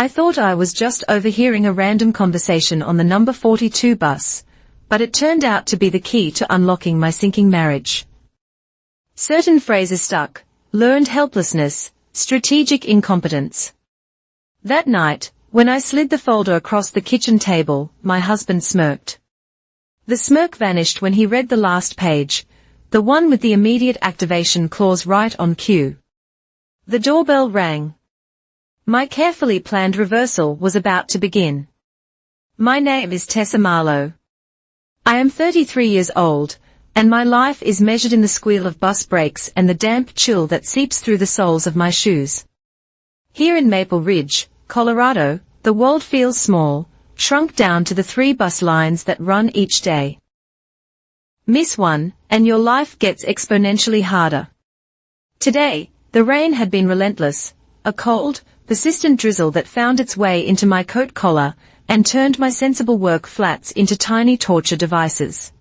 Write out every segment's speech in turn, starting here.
I thought I was just overhearing a random conversation on the number 42 bus, but it turned out to be the key to unlocking my sinking marriage. Certain phrases stuck: learned helplessness, strategic incompetence. That night, when I slid the folder across the kitchen table, my husband smirked. The smirk vanished when he read the last page, the one with the immediate activation clause right on cue. The doorbell rang. My carefully planned reversal was about to begin. My name is Tessa Marlowe. I am 33 years old, and my life is measured in the squeal of bus brakes and the damp chill that seeps through the soles of my shoes. Here in Maple Ridge, Colorado, the world feels small, shrunk down to the 3 bus lines that run each day. Miss one, and your life gets exponentially harder. Today, the rain had been relentless, a cold, persistent drizzle that found its way into my coat collar and turned my sensible work flats into tiny torture devices.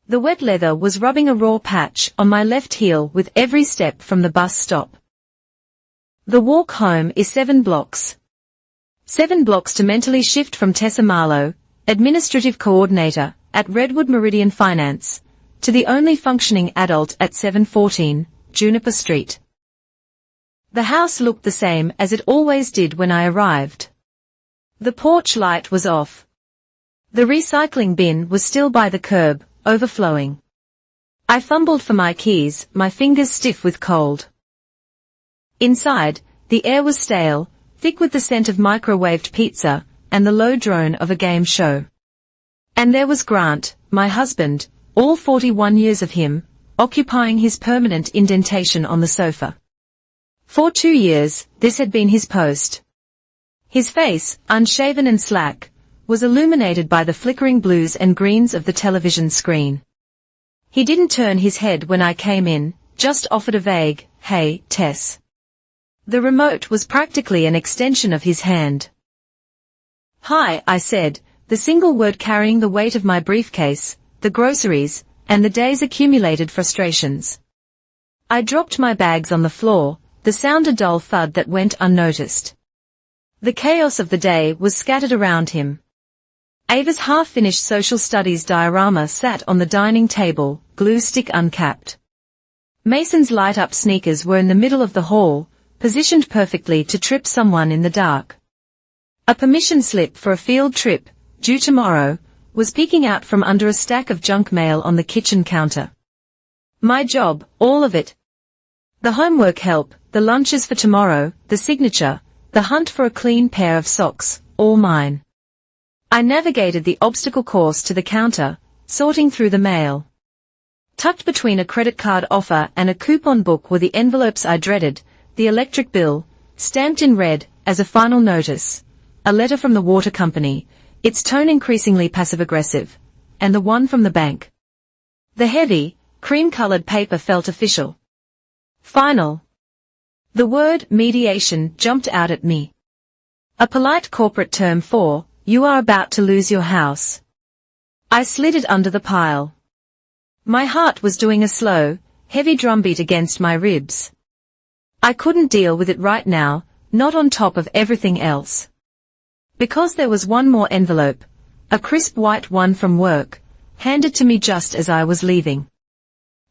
The wet leather was rubbing a raw patch on my left heel with every step from the bus stop. The walk home is 7 blocks. 7 blocks to mentally shift from Tessa Marlowe, administrative coordinator at Redwood Meridian Finance, to the only functioning adult at 714 Juniper Street. The house looked the same as it always did when I arrived. The porch light was off. The recycling bin was still by the curb, overflowing. I fumbled for my keys, my fingers stiff with cold. Inside, the air was stale, thick with the scent of microwaved pizza, and the low drone of a game show. And there was Grant, my husband, all 41 years of him, occupying his permanent indentation on the sofa. For 2 years, this had been his post. His face, unshaven and slack, was illuminated by the flickering blues and greens of the television screen. He didn't turn his head when I came in, just offered a vague, "Hey, Tess." The remote was practically an extension of his hand. "Hi," I said, the single word carrying the weight of my briefcase, the groceries, and the day's accumulated frustrations. I dropped my bags on the floor, the sound a dull thud that went unnoticed. The chaos of the day was scattered around him. Ava's half-finished social studies diorama sat on the dining table, glue stick uncapped. Mason's light-up sneakers were in the middle of the hall, positioned perfectly to trip someone in the dark. A permission slip for a field trip, due tomorrow, was peeking out from under a stack of junk mail on the kitchen counter. My job, all of it. The homework help, the lunches for tomorrow, the signature, the hunt for a clean pair of socks, all mine. I navigated the obstacle course to the counter, sorting through the mail. Tucked between a credit card offer and a coupon book were the envelopes I dreaded, the electric bill, stamped in red, as a final notice, a letter from the water company, its tone increasingly passive-aggressive, and the one from the bank. The heavy, cream-colored paper felt official. Final. The word mediation jumped out at me. A polite corporate term for, "You are about to lose your house." I slid it under the pile. My heart was doing a slow, heavy drumbeat against my ribs. I couldn't deal with it right now, not on top of everything else. Because there was one more envelope, a crisp white one from work, handed to me just as I was leaving.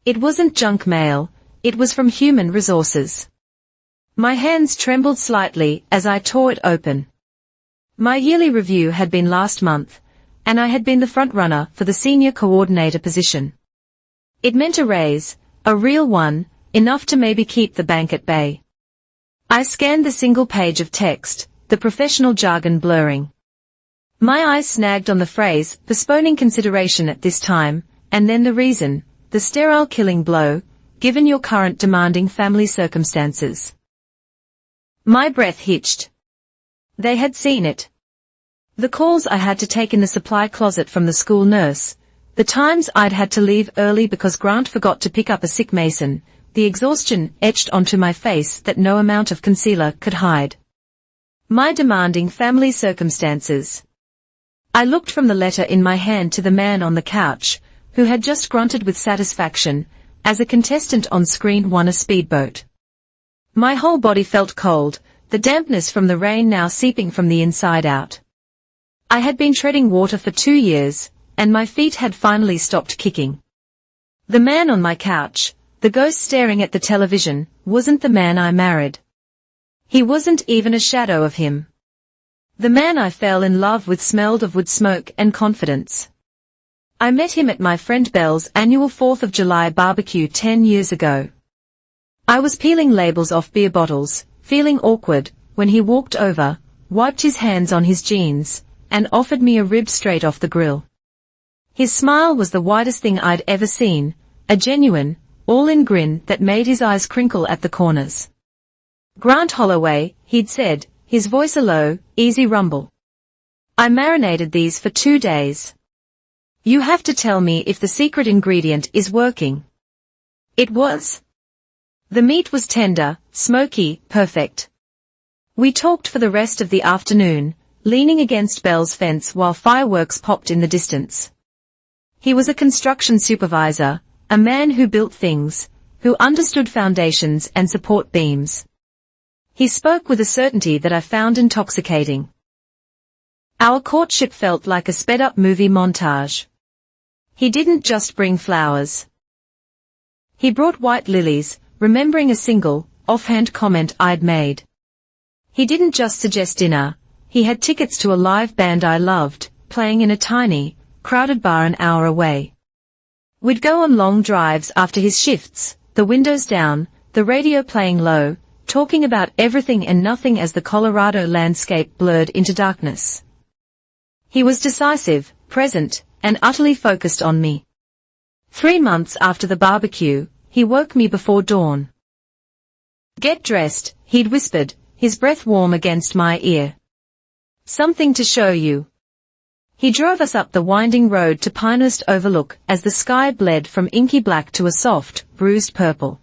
It wasn't junk mail, it was from Human Resources. My hands trembled slightly as I tore it open. My yearly review had been last month, and I had been the front-runner for the senior coordinator position. It meant a raise, a real one, enough to maybe keep the bank at bay. I scanned the single page of text, the professional jargon blurring. My eyes snagged on the phrase, postponing consideration at this time, and then the reason, the sterile killing blow, given your current demanding family circumstances. My breath hitched. They had seen it. The calls I had to take in the supply closet from the school nurse, the times I'd had to leave early because Grant forgot to pick up a sick Mason, the exhaustion etched onto my face that no amount of concealer could hide. My demanding family circumstances. I looked from the letter in my hand to the man on the couch, who had just grunted with satisfaction, as a contestant on screen won a speedboat. My whole body felt cold, the dampness from the rain now seeping from the inside out. I had been treading water for 2 years, and my feet had finally stopped kicking. The man on my couch, the ghost staring at the television, wasn't the man I married. He wasn't even a shadow of him. The man I fell in love with smelled of wood smoke and confidence. I met him at my friend Belle's annual 4th of July barbecue 10 years ago. I was peeling labels off beer bottles, feeling awkward, when he walked over, wiped his hands on his jeans, and offered me a rib straight off the grill. His smile was the widest thing I'd ever seen, a genuine, all-in grin that made his eyes crinkle at the corners. "Grant Holloway," he'd said, his voice a low, easy rumble. "I marinated these for 2 days. You have to tell me if the secret ingredient is working." It was. The meat was tender, smoky, perfect. We talked for the rest of the afternoon, leaning against Belle's fence while fireworks popped in the distance. He was a construction supervisor, a man who built things, who understood foundations and support beams. He spoke with a certainty that I found intoxicating. Our courtship felt like a sped-up movie montage. He didn't just bring flowers. He brought white lilies, remembering a single, offhand comment I'd made. He didn't just suggest dinner, he had tickets to a live band I loved, playing in a tiny, crowded bar an hour away. We'd go on long drives after his shifts, the windows down, the radio playing low, talking about everything and nothing as the Colorado landscape blurred into darkness. He was decisive, present, and utterly focused on me. 3 months after the barbecue, he woke me before dawn. "Get dressed," he'd whispered, his breath warm against my ear. "Something to show you." He drove us up the winding road to Pinehurst Overlook as the sky bled from inky black to a soft, bruised purple.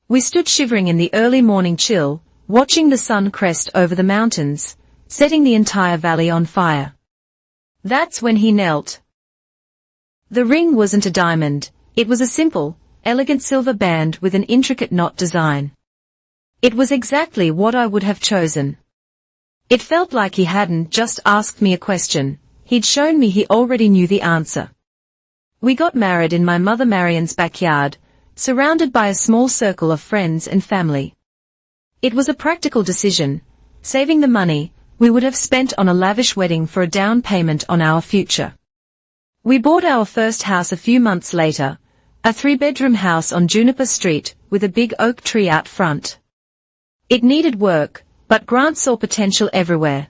We stood shivering in the early morning chill, watching the sun crest over the mountains, setting the entire valley on fire. That's when he knelt. The ring wasn't a diamond, it was a simple, elegant silver band with an intricate knot design. It was exactly what I would have chosen. It felt like he hadn't just asked me a question, he'd shown me he already knew the answer. We got married in my mother Marion's backyard, surrounded by a small circle of friends and family. It was a practical decision, saving the money we would have spent on a lavish wedding for a down payment on our future. We bought our first house a few months later, a 3-bedroom house on Juniper Street with a big oak tree out front. It needed work, but Grant saw potential everywhere.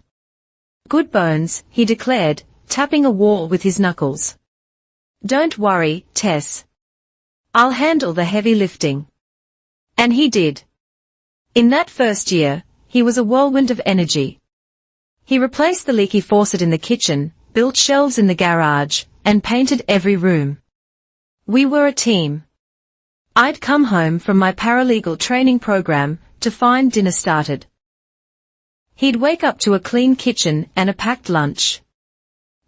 "Good bones," he declared, tapping a wall with his knuckles. "Don't worry, Tess. I'll handle the heavy lifting." And he did. In that first year, he was a whirlwind of energy. He replaced the leaky faucet in the kitchen, built shelves in the garage, and painted every room. We were a team. I'd come home from my paralegal training program to find dinner started. He'd wake up to a clean kitchen and a packed lunch.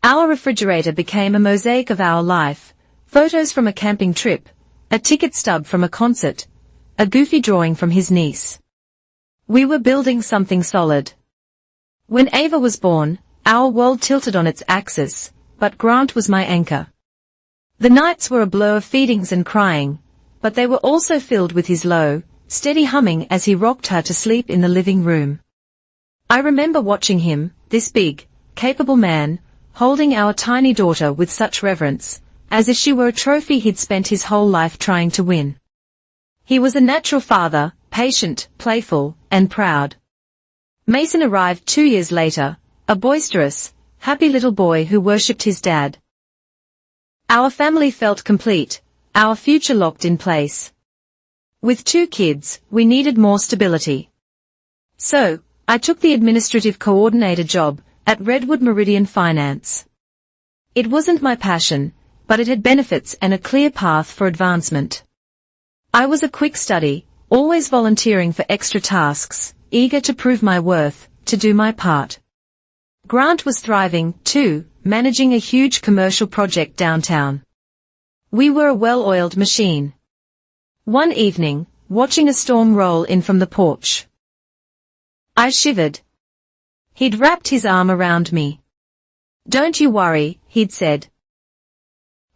Our refrigerator became a mosaic of our life, photos from a camping trip, a ticket stub from a concert, a goofy drawing from his niece. We were building something solid. When Ava was born, our world tilted on its axis, but Grant was my anchor. The nights were a blur of feedings and crying, but they were also filled with his low, steady humming as he rocked her to sleep in the living room. I remember watching him, this big, capable man, holding our tiny daughter with such reverence, as if she were a trophy he'd spent his whole life trying to win. He was a natural father, patient, playful, and proud. Mason arrived 2 years later, a boisterous, happy little boy who worshipped his dad. Our family felt complete, our future locked in place. With 2 kids, we needed more stability. So, I took the administrative coordinator job at Redwood Meridian Finance. It wasn't my passion, but it had benefits and a clear path for advancement. I was a quick study, always volunteering for extra tasks, eager to prove my worth, to do my part. Grant was thriving, too, managing a huge commercial project downtown. We were a well-oiled machine. One evening, watching a storm roll in from the porch, I shivered. He'd wrapped his arm around me. "Don't you worry," he'd said.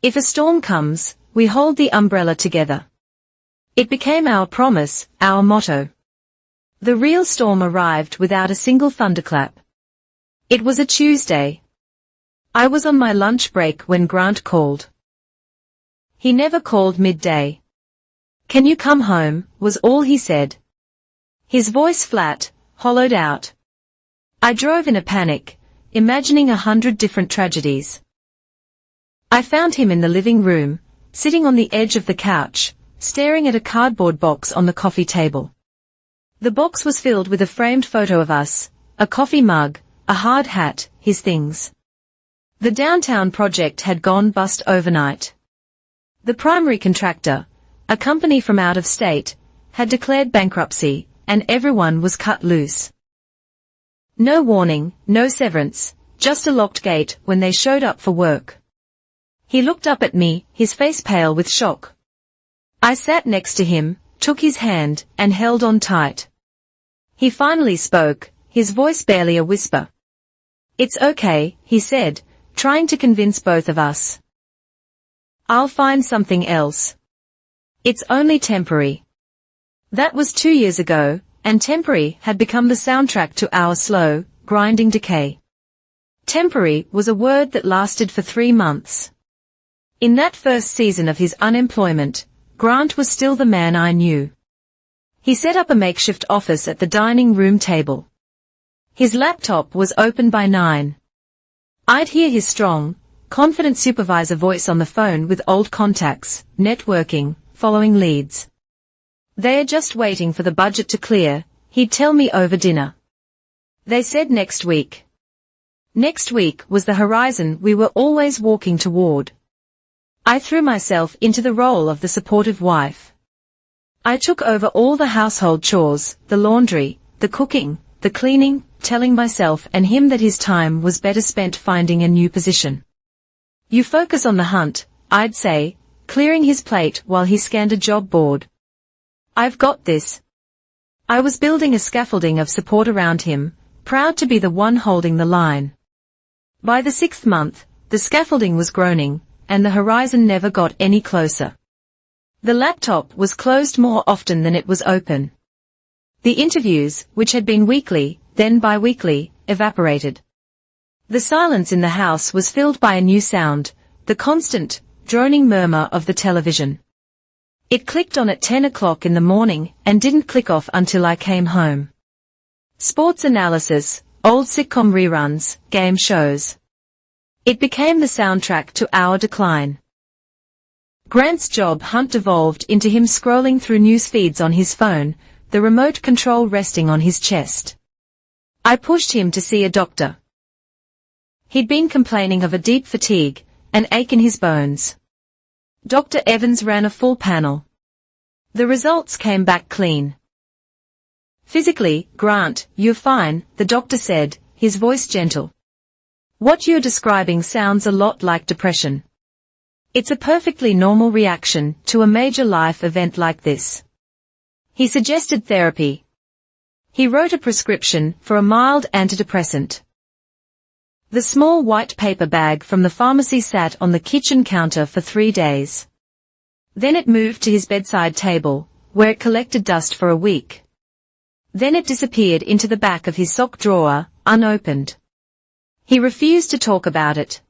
"If a storm comes, we hold the umbrella together." It became our promise, our motto. The real storm arrived without a single thunderclap. It was a Tuesday. I was on my lunch break when Grant called. He never called midday. "Can you come home?" was all he said. His voice flat, hollowed out. I drove in a panic, imagining 100 different tragedies. I found him in the living room, sitting on the edge of the couch, staring at a cardboard box on the coffee table. The box was filled with a framed photo of us, a coffee mug, a hard hat, his things. The downtown project had gone bust overnight. The primary contractor, a company from out of state, had declared bankruptcy, and everyone was cut loose. No warning, no severance, just a locked gate when they showed up for work. He looked up at me, his face pale with shock. I sat next to him, took his hand, and held on tight. He finally spoke, his voice barely a whisper. "It's okay," he said, trying to convince both of us. "I'll find something else. It's only temporary." That was 2 years ago, and temporary had become the soundtrack to our slow, grinding decay. Temporary was a word that lasted for 3 months. In that first season of his unemployment, Grant was still the man I knew. He set up a makeshift office at the dining room table. His laptop was open by 9. I'd hear his strong, confident supervisor voice on the phone with old contacts, networking, following leads. "They're just waiting for the budget to clear," he'd tell me over dinner. They said next week. Next week was the horizon we were always walking toward. I threw myself into the role of the supportive wife. I took over all the household chores, the laundry, the cooking, the cleaning, telling myself and him that his time was better spent finding a new position. "You focus on the hunt," I'd say, clearing his plate while he scanned a job board. "I've got this." I was building a scaffolding of support around him, proud to be the one holding the line. By the 6th month, the scaffolding was groaning, and the horizon never got any closer. The laptop was closed more often than it was open. The interviews, which had been weekly, then bi-weekly, evaporated. The silence in the house was filled by a new sound, the constant, droning murmur of the television. It clicked on at 10 o'clock in the morning and didn't click off until I came home. Sports analysis, old sitcom reruns, game shows. It became the soundtrack to our decline. Grant's job hunt devolved into him scrolling through news feeds on his phone, the remote control resting on his chest. I pushed him to see a doctor. He'd been complaining of a deep fatigue, an ache in his bones. Dr. Evans ran a full panel. The results came back clean. "Physically, Grant, you're fine," the doctor said, his voice gentle. "What you're describing sounds a lot like depression. It's a perfectly normal reaction to a major life event like this." He suggested therapy. He wrote a prescription for a mild antidepressant. The small white paper bag from the pharmacy sat on the kitchen counter for 3 days. Then it moved to his bedside table, where it collected dust for a week. Then it disappeared into the back of his sock drawer, unopened. He refused to talk about it.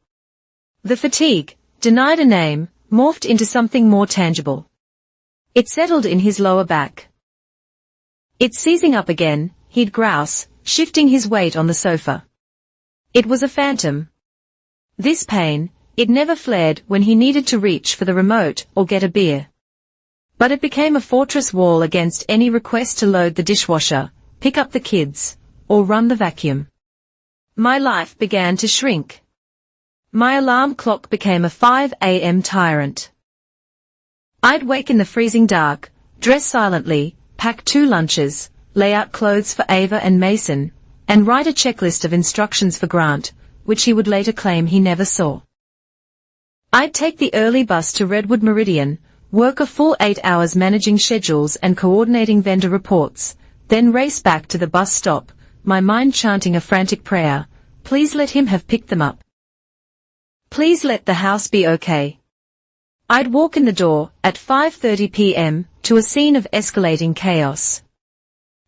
The fatigue, denied a name, morphed into something more tangible. It settled in his lower back. "It's seizing up again," he'd grouse, shifting his weight on the sofa. It was a phantom. This pain, it never flared when he needed to reach for the remote or get a beer. But it became a fortress wall against any request to load the dishwasher, pick up the kids, or run the vacuum. My life began to shrink. My alarm clock became a 5 a.m. tyrant. I'd wake in the freezing dark, dress silently, pack 2 lunches, lay out clothes for Ava and Mason, and write a checklist of instructions for Grant, which he would later claim he never saw. I'd take the early bus to Redwood Meridian, work a full 8 hours managing schedules and coordinating vendor reports, then race back to the bus stop, my mind chanting a frantic prayer. Please let him have picked them up. Please let the house be okay. I'd walk in the door, at 5:30 p.m., to a scene of escalating chaos.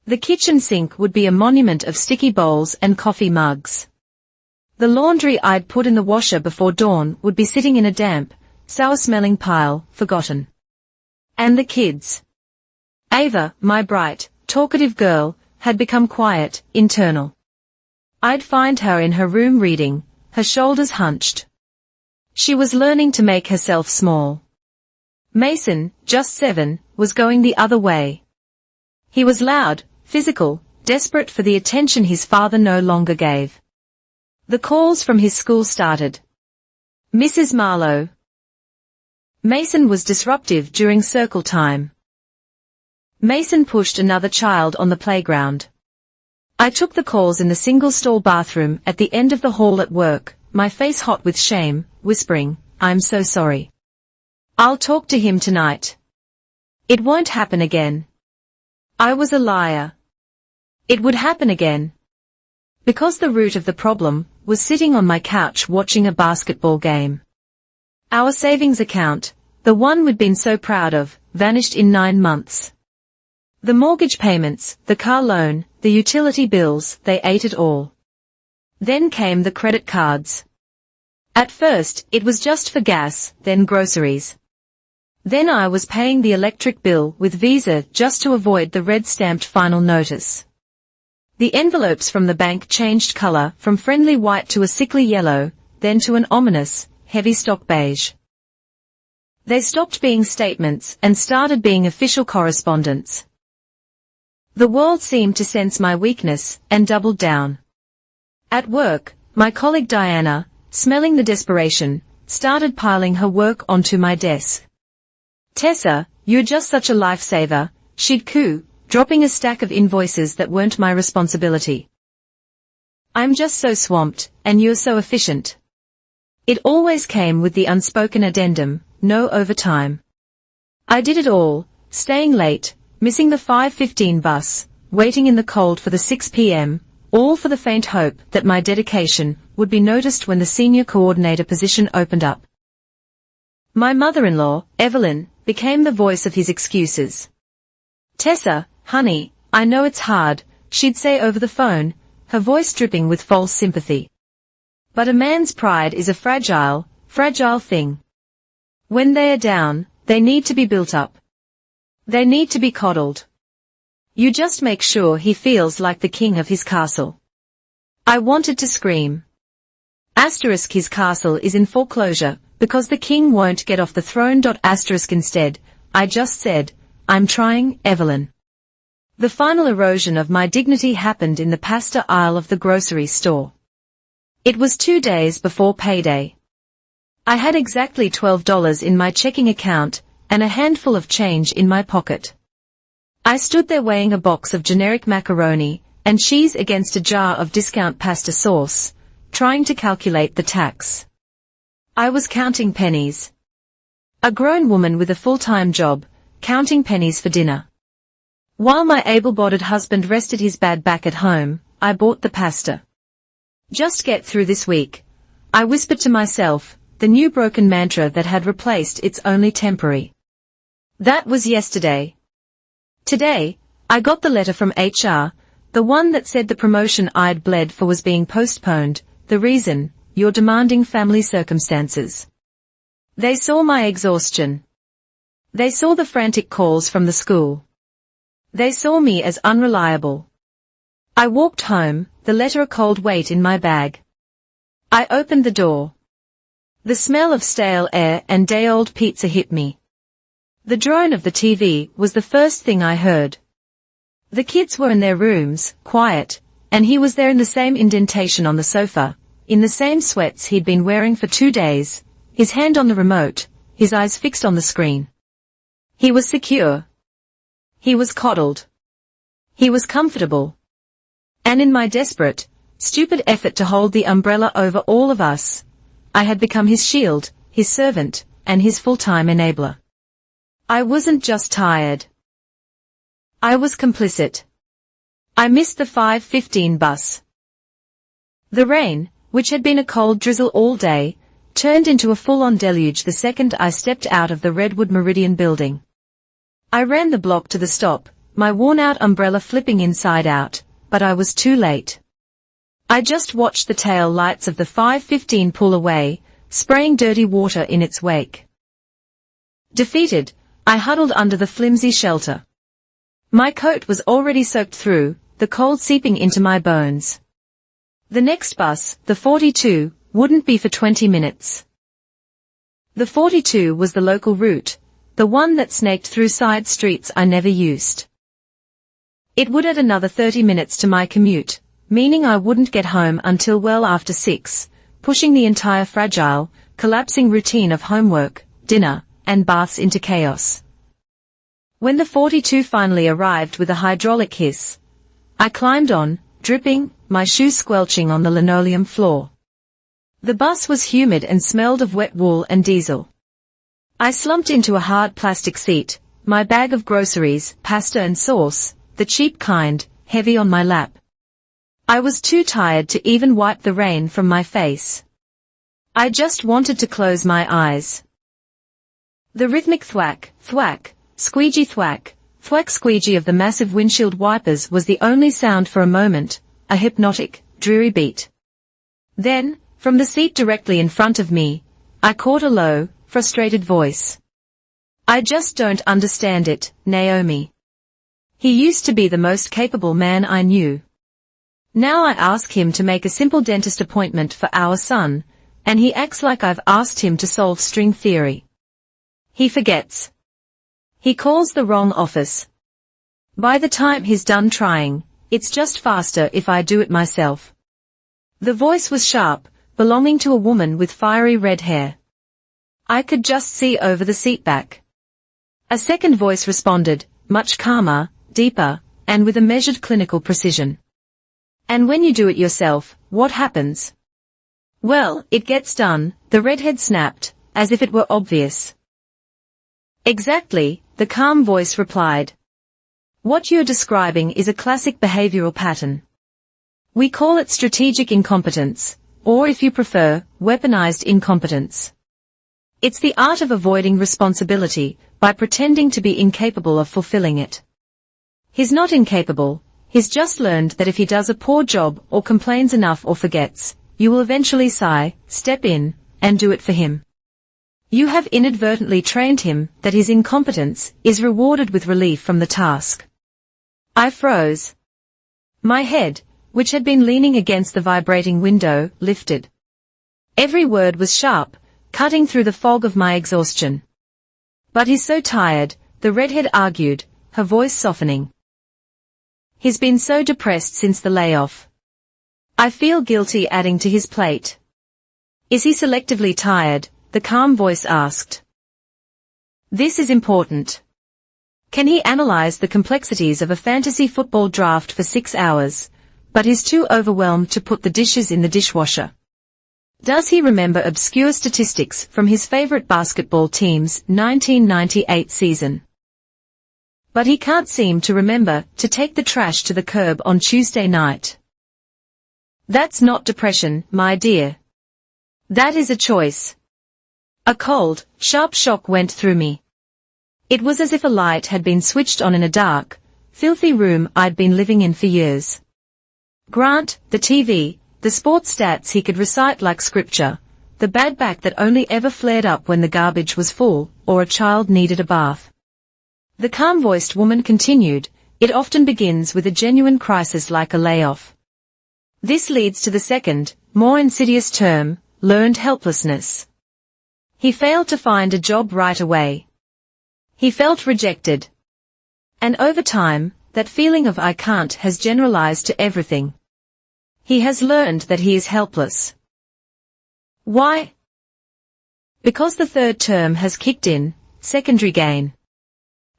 The kitchen sink would be a monument of sticky bowls and coffee mugs. The laundry I'd put in the washer before dawn would be sitting in a damp, sour-smelling pile, forgotten. And the kids. Ava, my bright, talkative girl, had become quiet, internal. I'd find her in her room reading, her shoulders hunched. She was learning to make herself small. Mason, just 7, was going the other way. He was loud, physical, desperate for the attention his father no longer gave. The calls from his school started. Mrs. Marlowe. Mason was disruptive during circle time. Mason pushed another child on the playground. I took the calls in the single-stall bathroom at the end of the hall at work, my face hot with shame, whispering, "I'm so sorry. I'll talk to him tonight. It won't happen again." I was a liar. It would happen again. Because the root of the problem was sitting on my couch watching a basketball game. Our savings account, the one we'd been so proud of, vanished in 9 months. The mortgage payments, the car loan, the utility bills, they ate it all. Then came the credit cards. At first, it was just for gas, then groceries. Then I was paying the electric bill with Visa just to avoid the red-stamped final notice. The envelopes from the bank changed color from friendly white to a sickly yellow, then to an ominous, heavy stock beige. They stopped being statements and started being official correspondence. The world seemed to sense my weakness and doubled down. At work, my colleague Diana, smelling the desperation, started piling her work onto my desk. "Tessa, you're just such a lifesaver," she'd coo, dropping a stack of invoices that weren't my responsibility. "I'm just so swamped, and you're so efficient." It always came with the unspoken addendum, no overtime. I did it all, staying late, missing the 5:15 bus, waiting in the cold for the 6 p.m., all for the faint hope that my dedication would be noticed when the senior coordinator position opened up. My mother-in-law, Evelyn, became the voice of his excuses. "Tessa, honey, I know it's hard," she'd say over the phone, her voice dripping with false sympathy. "But a man's pride is a fragile, fragile thing. When they are down, they need to be built up. They need to be coddled. You just make sure he feels like the king of his castle." I wanted to scream. His castle is in foreclosure, because the king won't get off the throne. Instead, I just said, "I'm trying, Evelyn." The final erosion of my dignity happened in the pasta aisle of the grocery store. It was 2 days before payday. I had exactly $12 in my checking account, and a handful of change in my pocket. I stood there weighing a box of generic macaroni and cheese against a jar of discount pasta sauce, trying to calculate the tax. I was counting pennies. A grown woman with a full-time job, counting pennies for dinner. While my able-bodied husband rested his bad back at home, I bought the pasta. "Just get through this week," I whispered to myself, the new broken mantra that had replaced its only temporary. That was yesterday. Today, I got the letter from HR, the one that said the promotion I'd bled for was being postponed, the reason, your demanding family circumstances. They saw my exhaustion. They saw the frantic calls from the school. They saw me as unreliable. I walked home, the letter a cold weight in my bag. I opened the door. The smell of stale air and day-old pizza hit me. The drone of the TV was the first thing I heard. The kids were in their rooms, quiet, and he was there in the same indentation on the sofa, in the same sweats he'd been wearing for 2 days, his hand on the remote, his eyes fixed on the screen. He was secure. He was coddled. He was comfortable. And in my desperate, stupid effort to hold the umbrella over all of us, I had become his shield, his servant, and his full-time enabler. I wasn't just tired. I was complicit. I missed the 5:15 bus. The rain, which had been a cold drizzle all day, turned into a full-on deluge the second I stepped out of the Redwood Meridian building. I ran the block to the stop, my worn-out umbrella flipping inside out, but I was too late. I just watched the tail lights of the 5:15 pull away, spraying dirty water in its wake. Defeated, I huddled under the flimsy shelter. My coat was already soaked through, the cold seeping into my bones. The next bus, the 42, wouldn't be for 20 minutes. The 42 was the local route, the one that snaked through side streets I never used. It would add another 30 minutes to my commute, meaning I wouldn't get home until well after 6, pushing the entire fragile, collapsing routine of homework, dinner, and baths into chaos. When the 42 finally arrived with a hydraulic hiss, I climbed on, dripping, my shoes squelching on the linoleum floor. The bus was humid and smelled of wet wool and diesel. I slumped into a hard plastic seat, my bag of groceries, pasta and sauce, the cheap kind, heavy on my lap. I was too tired to even wipe the rain from my face. I just wanted to close my eyes. The rhythmic thwack, thwack, squeegee thwack, thwack squeegee of the massive windshield wipers was the only sound for a moment, a hypnotic, dreary beat. Then, from the seat directly in front of me, I caught a low, frustrated voice. I just don't understand it, Naomi. He used to be the most capable man I knew. Now I ask him to make a simple dentist appointment for our son, and he acts like I've asked him to solve string theory. He forgets. He calls the wrong office. By the time he's done trying, it's just faster if I do it myself. The voice was sharp, belonging to a woman with fiery red hair. I could just see over the seatback. A second voice responded, much calmer, deeper, and with a measured clinical precision. And when you do it yourself, what happens? Well, it gets done, the redhead snapped, as if it were obvious. Exactly, the calm voice replied. What you're describing is a classic behavioral pattern. We call it strategic incompetence, or if you prefer, weaponized incompetence. It's the art of avoiding responsibility by pretending to be incapable of fulfilling it. He's not incapable, he's just learned that if he does a poor job or complains enough or forgets, you will eventually sigh, step in, and do it for him. You have inadvertently trained him that his incompetence is rewarded with relief from the task. I froze. My head, which had been leaning against the vibrating window, lifted. Every word was sharp, cutting through the fog of my exhaustion. But he's so tired, the redhead argued, her voice softening. He's been so depressed since the layoff. I feel guilty adding to his plate. Is he selectively tired? The calm voice asked. This is important. Can he analyze the complexities of a fantasy football draft for 6 hours, but is too overwhelmed to put the dishes in the dishwasher? Does he remember obscure statistics from his favorite basketball team's 1998 season? But he can't seem to remember to take the trash to the curb on Tuesday night. That's not depression, my dear. That is a choice. A cold, sharp shock went through me. It was as if a light had been switched on in a dark, filthy room I'd been living in for years. Grant, the TV, the sports stats he could recite like scripture, the bad back that only ever flared up when the garbage was full, or a child needed a bath. The calm-voiced woman continued, it often begins with a genuine crisis like a layoff. This leads to the second, more insidious term, learned helplessness. He failed to find a job right away. He felt rejected. And over time, that feeling of I can't has generalized to everything. He has learned that he is helpless. Why? Because the third term has kicked in, secondary gain.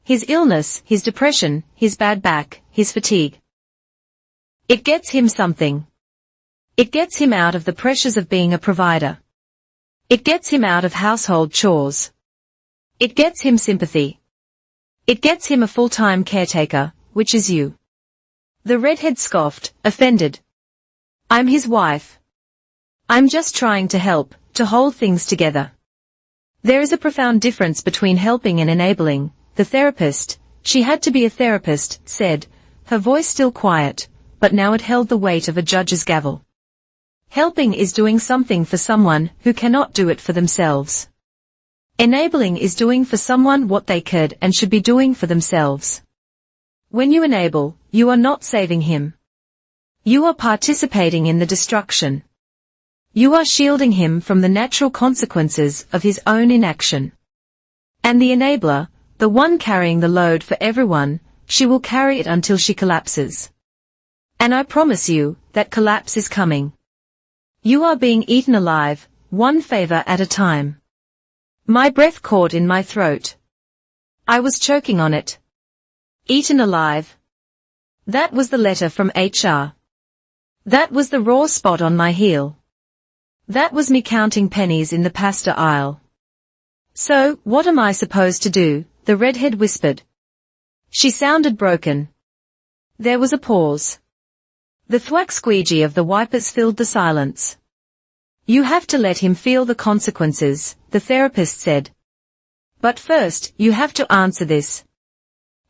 His illness, his depression, his bad back, his fatigue. It gets him something. It gets him out of the pressures of being a provider. It gets him out of household chores. It gets him sympathy. It gets him a full-time caretaker, which is you. The redhead scoffed, offended. I'm his wife. I'm just trying to help, to hold things together. There is a profound difference between helping and enabling. The therapist, she had to be a therapist, said, her voice still quiet, but now it held the weight of a judge's gavel. Helping is doing something for someone who cannot do it for themselves. Enabling is doing for someone what they could and should be doing for themselves. When you enable, you are not saving him. You are participating in the destruction. You are shielding him from the natural consequences of his own inaction. And the enabler, the one carrying the load for everyone, she will carry it until she collapses. And I promise you, that collapse is coming. You are being eaten alive, one favor at a time. My breath caught in my throat. I was choking on it. Eaten alive. That was the letter from HR. That was the raw spot on my heel. That was me counting pennies in the pasta aisle. So, what am I supposed to do? The redhead whispered. She sounded broken. There was a pause. The thwack squeegee of the wipers filled the silence. You have to let him feel the consequences, the therapist said. But first, you have to answer this.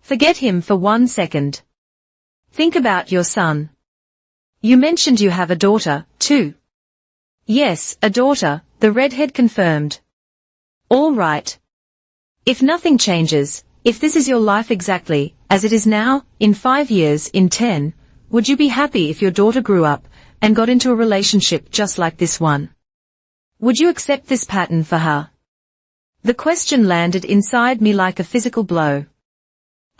Forget him for 1 second. Think about your son. You mentioned you have a daughter, too. Yes, a daughter, the redhead confirmed. All right. If nothing changes, if this is your life exactly, as it is now, in 5 years, in 10, would you be happy if your daughter grew up, and got into a relationship just like this one? Would you accept this pattern for her? The question landed inside me like a physical blow.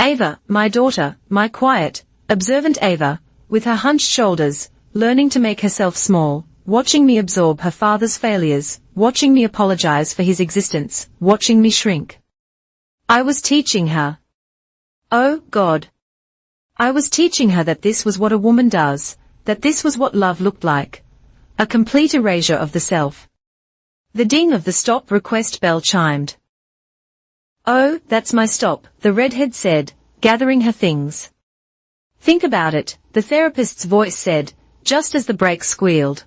Ava, my daughter, my quiet, observant Ava, with her hunched shoulders, learning to make herself small, watching me absorb her father's failures, watching me apologize for his existence, watching me shrink. I was teaching her. Oh, God. I was teaching her that this was what a woman does, that this was what love looked like. A complete erasure of the self. The ding of the stop request bell chimed. Oh, that's my stop, the redhead said, gathering her things. Think about it, the therapist's voice said, just as the brakes squealed.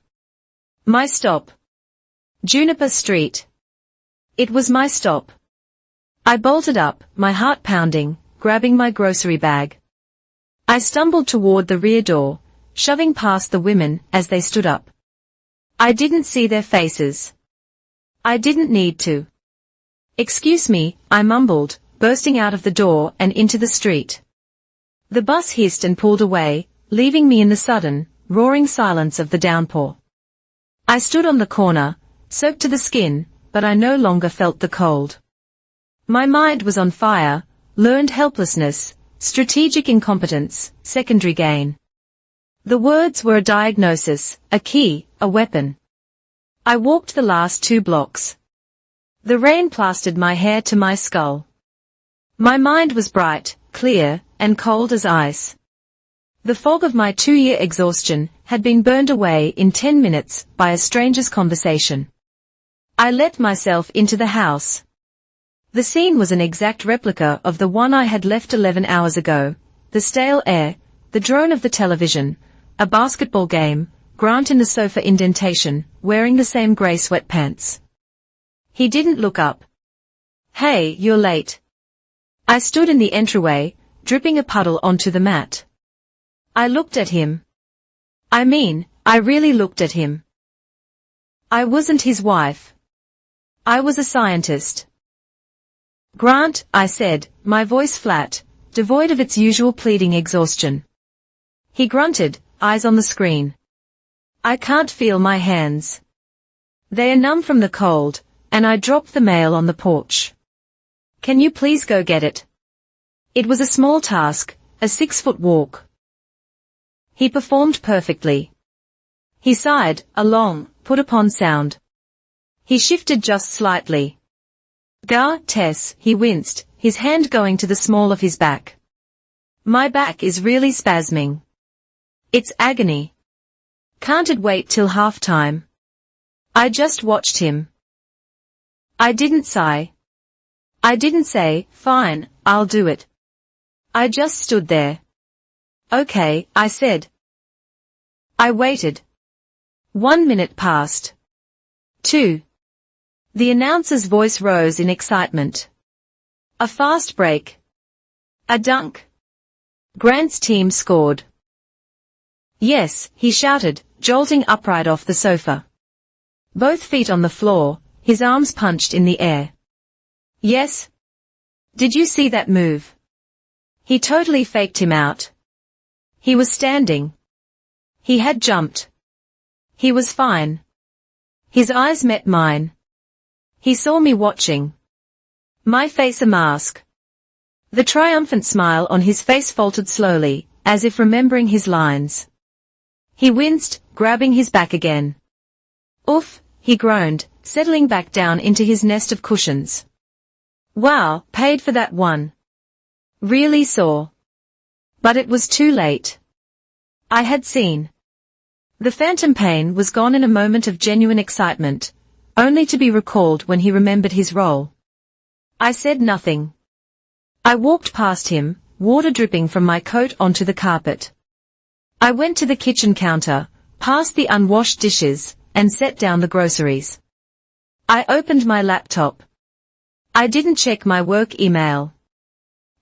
My stop. Juniper Street. It was my stop. I bolted up, my heart pounding, grabbing my grocery bag. I stumbled toward the rear door, shoving past the women as they stood up. I didn't see their faces. I didn't need to. Excuse me, I mumbled, bursting out of the door and into the street. The bus hissed and pulled away, leaving me in the sudden, roaring silence of the downpour. I stood on the corner, soaked to the skin, but I no longer felt the cold. My mind was on fire, learned helplessness, strategic incompetence, secondary gain. The words were a diagnosis, a key, a weapon. I walked the last 2 blocks. The rain plastered my hair to my skull. My mind was bright, clear, and cold as ice. The fog of my 2-year exhaustion had been burned away in 10 minutes by a stranger's conversation. I let myself into the house. The scene was an exact replica of the one I had left 11 hours ago. The stale air, the drone of the television, a basketball game, Grant in the sofa indentation, wearing the same grey sweatpants. He didn't look up. Hey, you're late. I stood in the entryway, dripping a puddle onto the mat. I looked at him. I really looked at him. I wasn't his wife. I was a scientist. Grant, I said, my voice flat, devoid of its usual pleading exhaustion. He grunted, eyes on the screen. I can't feel my hands. They are numb from the cold, and I dropped the mail on the porch. Can you please go get it? It was a small task, a 6-foot walk. He performed perfectly. He sighed, a long, put-upon sound. He shifted just slightly. Gah, Tess, he winced, his hand going to the small of his back. My back is really spasming. It's agony. Can't it wait till half-time? I just watched him. I didn't sigh. I didn't say, fine, I'll do it. I just stood there. Okay, I said. I waited. 1 minute passed. 2. The announcer's voice rose in excitement. A fast break. A dunk. Grant's team scored. Yes, he shouted, jolting upright off the sofa. Both feet on the floor, his arms punched in the air. Yes? Did you see that move? He totally faked him out. He was standing. He had jumped. He was fine. His eyes met mine. He saw me watching. My face a mask. The triumphant smile on his face faltered slowly, as if remembering his lines. He winced, grabbing his back again. Oof, he groaned, settling back down into his nest of cushions. Wow, paid for that one. Really sore. But it was too late. I had seen. The phantom pain was gone in a moment of genuine excitement, only to be recalled when he remembered his role. I said nothing. I walked past him, water dripping from my coat onto the carpet. I went to the kitchen counter, past the unwashed dishes, and set down the groceries. I opened my laptop. I didn't check my work email.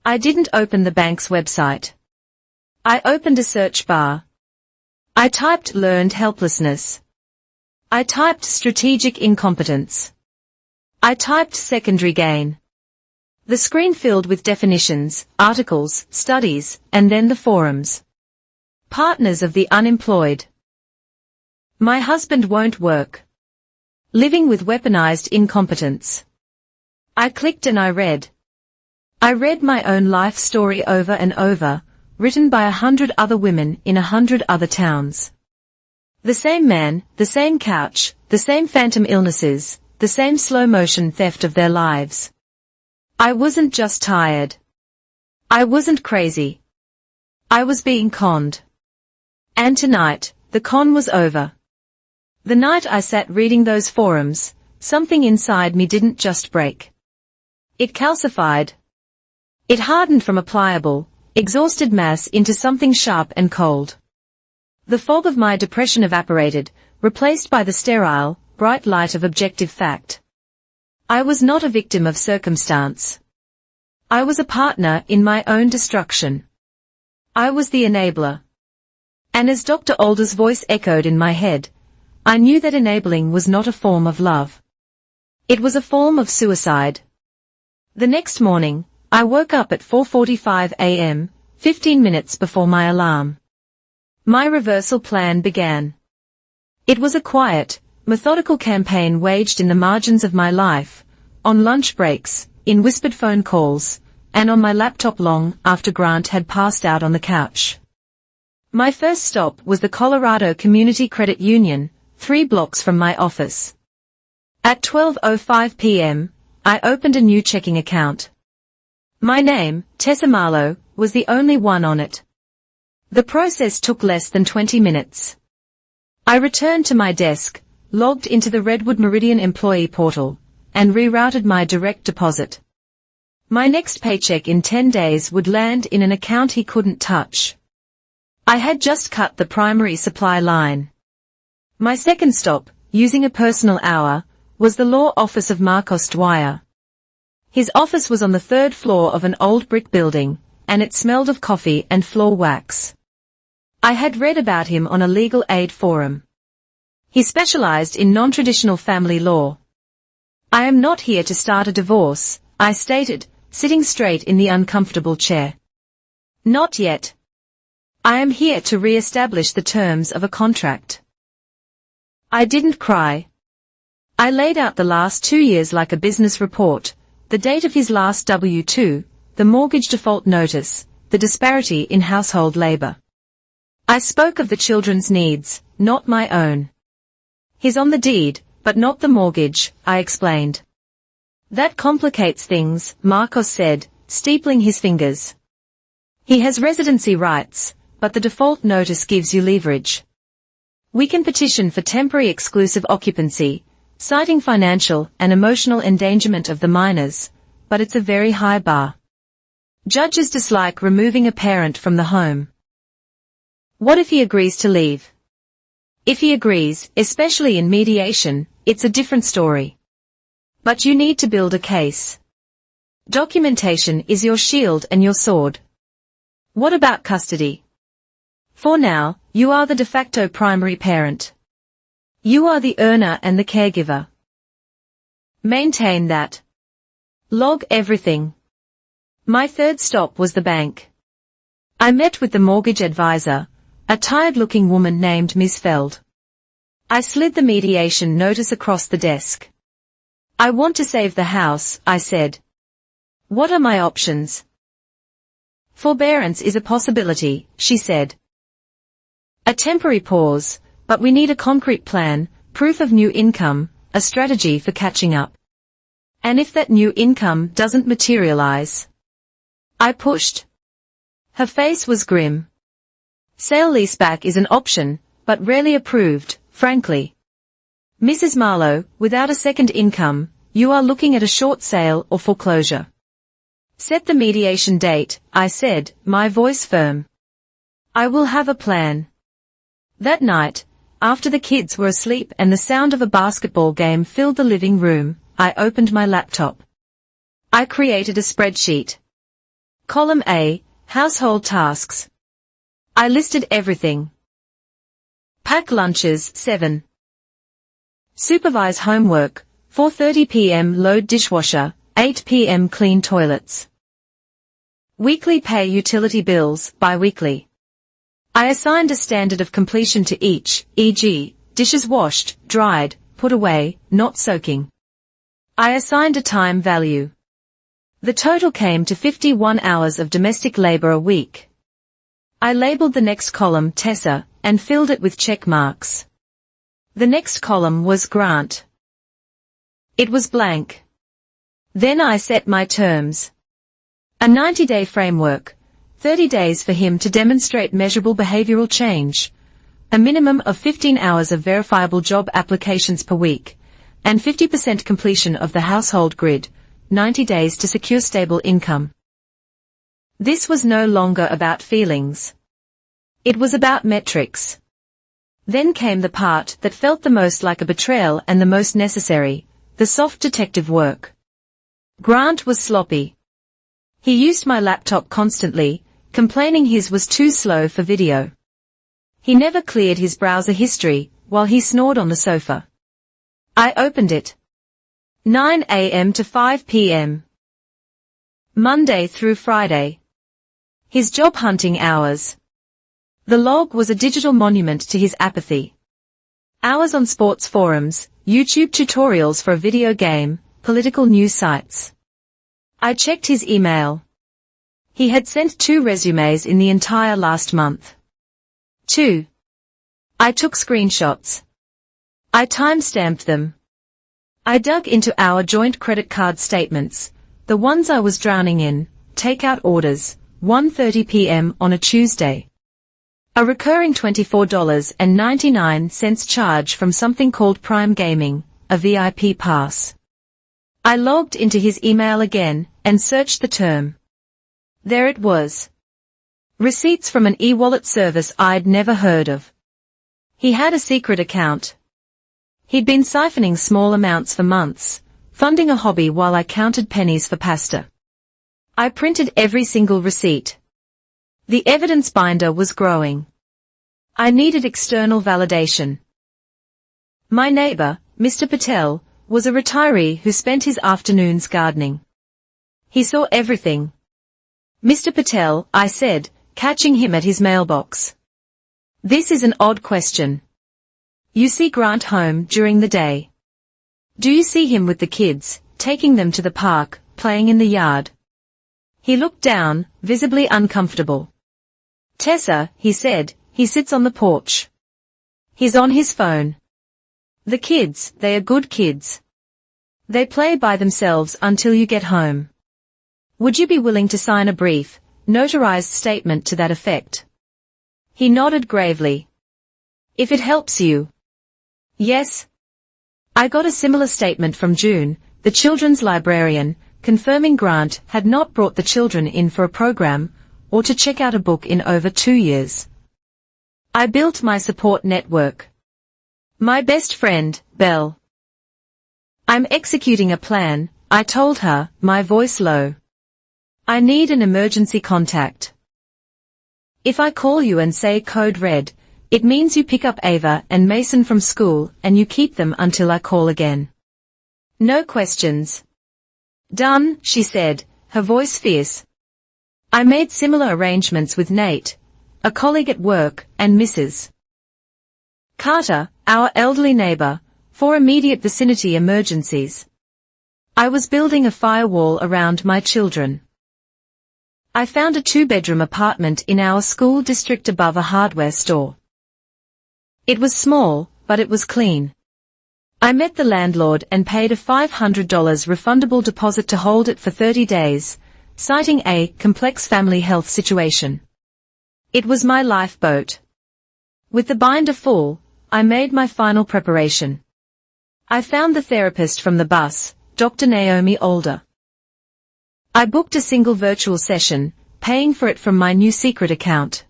I didn't open the bank's website. I opened a search bar. I typed learned helplessness. I typed strategic incompetence. I typed secondary gain. The screen filled with definitions, articles, studies, and then the forums. Partners of the unemployed. My husband won't work. Living with weaponized incompetence. I clicked and I read. I read my own life story over and over, written by 100 other women in 100 other towns. The same man, the same couch, the same phantom illnesses, the same slow-motion theft of their lives. I wasn't just tired. I wasn't crazy. I was being conned. And tonight, the con was over. The night I sat reading those forums, something inside me didn't just break. It calcified. It hardened from a pliable, exhausted mass into something sharp and cold. The fog of my depression evaporated, replaced by the sterile, bright light of objective fact. I was not a victim of circumstance. I was a partner in my own destruction. I was the enabler. And as Dr. Alder's voice echoed in my head, I knew that enabling was not a form of love. It was a form of suicide. The next morning, I woke up at 4:45 a.m., 15 minutes before my alarm. My reversal plan began. It was a quiet, methodical campaign waged in the margins of my life, on lunch breaks, in whispered phone calls, and on my laptop long after Grant had passed out on the couch. My first stop was the Colorado Community Credit Union, 3 blocks from my office. At 12:05 p.m., I opened a new checking account. My name, Tessa Marlowe, was the only one on it. The process took less than 20 minutes. I returned to my desk, logged into the Redwood Meridian employee portal, and rerouted my direct deposit. My next paycheck in 10 days would land in an account he couldn't touch. I had just cut the primary supply line. My second stop, using a personal hour, was the law office of Marcos Dwyer. His office was on the 3rd floor of an old brick building, and it smelled of coffee and floor wax. I had read about him on a legal aid forum. He specialized in non-traditional family law. I am not here to start a divorce, I stated, sitting straight in the uncomfortable chair. Not yet. I am here to re-establish the terms of a contract. I didn't cry. I laid out the last 2 years like a business report, the date of his last W-2, the mortgage default notice, the disparity in household labor. I spoke of the children's needs, not my own. He's on the deed, but not the mortgage, I explained. That complicates things, Marcos said, steepling his fingers. He has residency rights, but the default notice gives you leverage. We can petition for temporary exclusive occupancy, citing financial and emotional endangerment of the minors, but it's a very high bar. Judges dislike removing a parent from the home. What if he agrees to leave? If he agrees, especially in mediation, it's a different story. But you need to build a case. Documentation is your shield and your sword. What about custody? For now, you are the de facto primary parent. You are the earner and the caregiver. Maintain that. Log everything. My third stop was the bank. I met with the mortgage advisor, a tired-looking woman named Ms. Feld. I slid the mediation notice across the desk. I want to save the house, I said. What are my options? Forbearance is a possibility, she said. A temporary pause, but we need a concrete plan, proof of new income, a strategy for catching up. And if that new income doesn't materialize? I pushed. Her face was grim. Sale-leaseback is an option, but rarely approved, frankly. Mrs. Marlowe, without a second income, you are looking at a short sale or foreclosure. Set the mediation date, I said, my voice firm. I will have a plan. That night, after the kids were asleep and the sound of a basketball game filled the living room, I opened my laptop. I created a spreadsheet. Column A, household tasks. I listed everything. Pack lunches, 7. Supervise homework, 4:30 p.m. load dishwasher, 8 p.m. clean toilets. Weekly pay utility bills, bi-weekly. I assigned a standard of completion to each, e.g., dishes washed, dried, put away, not soaking. I assigned a time value. The total came to 51 hours of domestic labor a week. I labeled the next column Tessa and filled it with check marks. The next column was Grant. It was blank. Then I set my terms. A 90-day framework, 30 days for him to demonstrate measurable behavioral change, a minimum of 15 hours of verifiable job applications per week, and 50% completion of the household grid, 90 days to secure stable income. This was no longer about feelings. It was about metrics. Then came the part that felt the most like a betrayal and the most necessary, the soft detective work. Grant was sloppy. He used my laptop constantly, complaining his was too slow for video. He never cleared his browser history, while he snored on the sofa. I opened it. 9 a.m. to 5 p.m. Monday through Friday. His job hunting hours. The log was a digital monument to his apathy. Hours on sports forums, YouTube tutorials for a video game, political news sites. I checked his email. He had sent 2 resumes in the entire last month. 2. I took screenshots. I timestamped them. I dug into our joint credit card statements, the ones I was drowning in, takeout orders, 1:30 p.m. on a Tuesday. A recurring $24.99 charge from something called Prime Gaming, a VIP pass. I logged into his email again and searched the term. There it was. Receipts from an e-wallet service I'd never heard of. He had a secret account. He'd been siphoning small amounts for months, funding a hobby while I counted pennies for pasta. I printed every single receipt. The evidence binder was growing. I needed external validation. My neighbor, Mr. Patel, was a retiree who spent his afternoons gardening. He saw everything. Mr. Patel, I said, catching him at his mailbox. This is an odd question. You see Grant home during the day. Do you see him with the kids, taking them to the park, playing in the yard? He looked down, visibly uncomfortable. Tessa, he said, he sits on the porch. He's on his phone. The kids, they are good kids. They play by themselves until you get home. Would you be willing to sign a brief, notarized statement to that effect? He nodded gravely. If it helps you. Yes. I got a similar statement from June, the children's librarian, confirming Grant had not brought the children in for a program, or to check out a book in over 2 years. I built my support network. My best friend, Belle. I'm executing a plan, I told her, my voice low. I need an emergency contact. If I call you and say code red, it means you pick up Ava and Mason from school and you keep them until I call again. No questions. Done, she said, her voice fierce. I made similar arrangements with Nate, a colleague at work, and Mrs. Carter, our elderly neighbor, for immediate vicinity emergencies. I was building a firewall around my children. I found a 2-bedroom apartment in our school district above a hardware store. It was small, but it was clean. I met the landlord and paid a $500 refundable deposit to hold it for 30 days, citing a complex family health situation. It was my lifeboat. With the binder full, I made my final preparation. I found the therapist from the bus, Dr. Naomi Older. I booked a single virtual session, paying for it from my new secret account.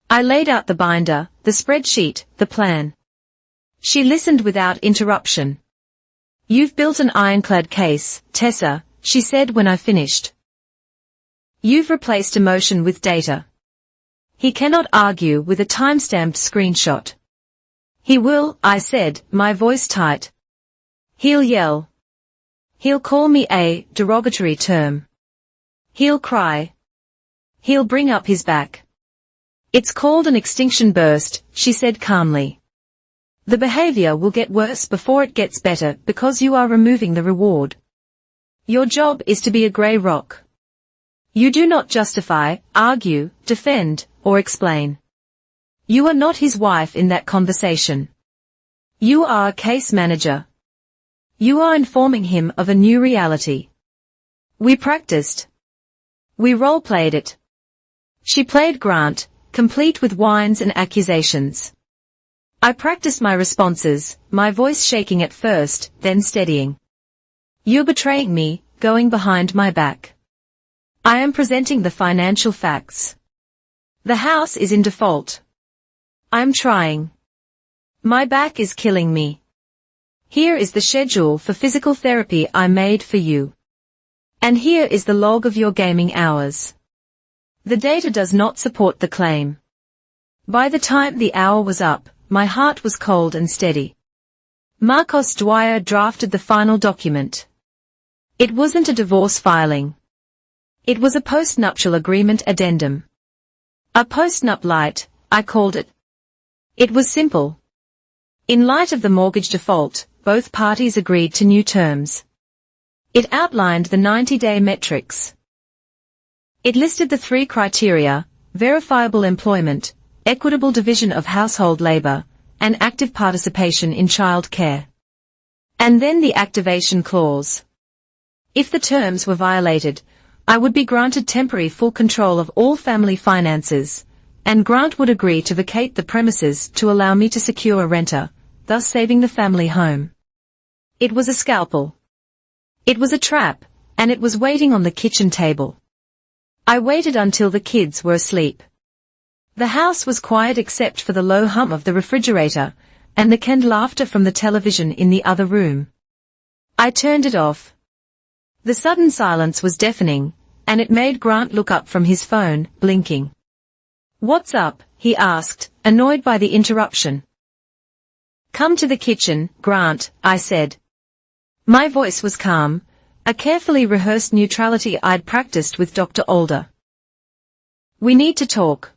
I laid out the binder, the spreadsheet, the plan. She listened without interruption. You've built an ironclad case, Tessa, she said when I finished. You've replaced emotion with data. He cannot argue with a timestamped screenshot. He will, I said, my voice tight. He'll yell. He'll call me a derogatory term. He'll cry. He'll bring up his back. It's called an extinction burst, she said calmly. The behavior will get worse before it gets better because you are removing the reward. Your job is to be a grey rock. You do not justify, argue, defend, or explain. You are not his wife in that conversation. You are a case manager. You are informing him of a new reality. We practiced. We role-played it. She played Grant, complete with whines and accusations. I practiced my responses, my voice shaking at first, then steadying. You're betraying me, going behind my back. I am presenting the financial facts. The house is in default. I'm trying. My back is killing me. Here is the schedule for physical therapy I made for you. And here is the log of your gaming hours. The data does not support the claim. By the time the hour was up, my heart was cold and steady. Marcos Dwyer drafted the final document. It wasn't a divorce filing. It was a post-nuptial agreement addendum. A post-nup light, I called it. It was simple. In light of the mortgage default, both parties agreed to new terms. It outlined the 90-day metrics. It listed the 3 criteria: verifiable employment, equitable division of household labor, and active participation in child care. And then the activation clause. If the terms were violated, I would be granted temporary full control of all family finances, and Grant would agree to vacate the premises to allow me to secure a renter, thus saving the family home. It was a scalpel. It was a trap, and it was waiting on the kitchen table. I waited until the kids were asleep. The house was quiet except for the low hum of the refrigerator, and the canned laughter from the television in the other room. I turned it off. The sudden silence was deafening, and it made Grant look up from his phone, blinking. "What's up?" he asked, annoyed by the interruption. "Come to the kitchen, Grant," I said. My voice was calm, a carefully rehearsed neutrality I'd practiced with Dr. Older. "We need to talk."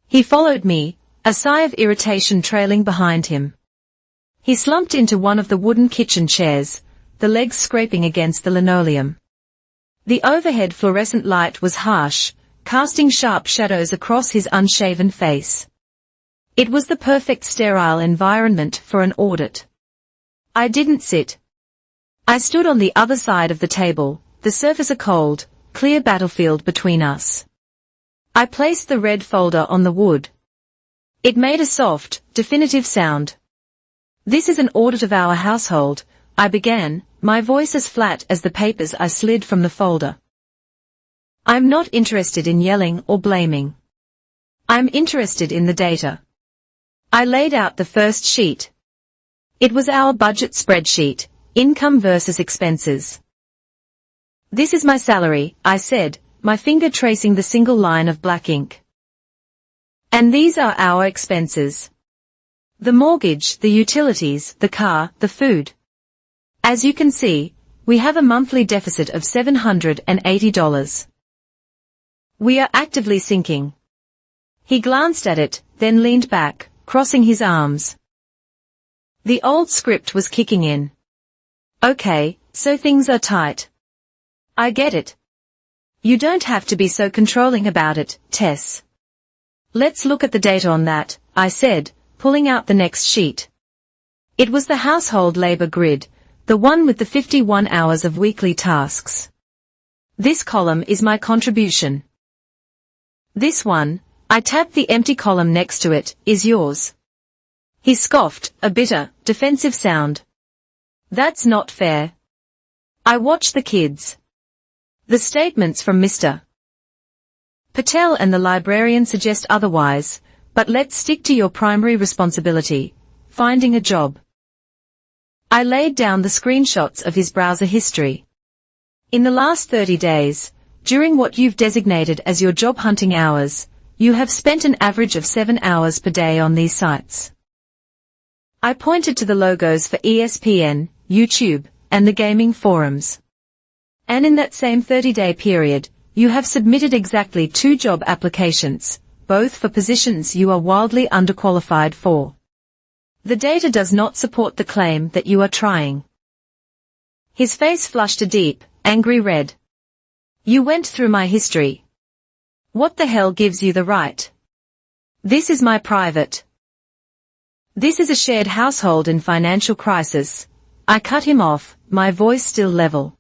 He followed me, a sigh of irritation trailing behind him. He slumped into one of the wooden kitchen chairs, the legs scraping against the linoleum. The overhead fluorescent light was harsh, casting sharp shadows across his unshaven face. It was the perfect sterile environment for an audit. I didn't sit. I stood on the other side of the table, the surface a cold, clear battlefield between us. I placed the red folder on the wood. It made a soft, definitive sound. "This is an audit of our household," I began, my voice as flat as the papers I slid from the folder. "I'm not interested in yelling or blaming. I'm interested in the data. I laid out the first sheet. It was our budget spreadsheet, income versus expenses. This is my salary, I said, my finger tracing the single line of black ink. And these are our expenses. The mortgage, the utilities, the car, the food. As you can see, we have a monthly deficit of $780. We are actively sinking. He glanced at it, then leaned back, crossing his arms. The old script was kicking in. Okay, so things are tight. I get it. You don't have to be so controlling about it, Tess. Let's look at the data on that, I said, pulling out the next sheet. It was the household labor grid, the one with the 51 hours of weekly tasks. This column is my contribution. This one, I tapped the empty column next to it, is yours. He scoffed, a bitter, defensive sound. That's not fair. I watched the kids. The statements from Mr. Patel and the librarian suggest otherwise, but let's stick to your primary responsibility, finding a job. I laid down the screenshots of his browser history. In the last 30 days, during what you've designated as your job hunting hours, you have spent an average of 7 hours per day on these sites. I pointed to the logos for ESPN, YouTube, and the gaming forums. And in that same 30-day period, you have submitted exactly 2 job applications, both for positions you are wildly underqualified for. The data does not support the claim that you are trying. His face flushed a deep, angry red. You went through my history. What the hell gives you the right? This is my private. This is a shared household in financial crisis. I cut him off, my voice still level.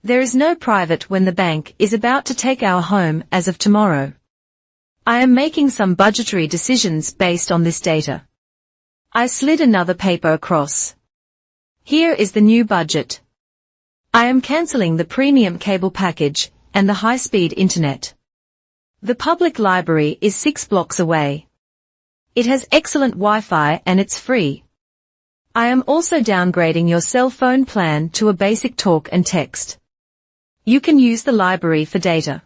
There is no private when the bank is about to take our home as of tomorrow. I am making some budgetary decisions based on this data. I slid another paper across. Here is the new budget. I am cancelling the premium cable package and the high-speed internet. The public library is 6 blocks away. It has excellent Wi-Fi and it's free. I am also downgrading your cell phone plan to a basic talk and text. You can use the library for data.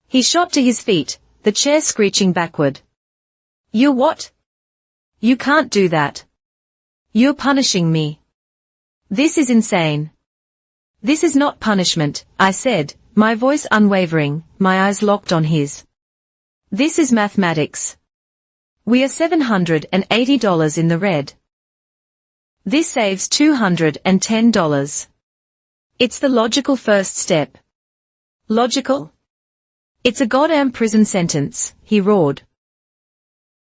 He shot to his feet, the chair screeching backward. You what? You can't do that. You're punishing me. This is insane. This is not punishment, I said, my voice unwavering, my eyes locked on his. This is mathematics. We are $780 in the red. This saves $210. It's the logical first step. Logical? It's a goddamn prison sentence, he roared.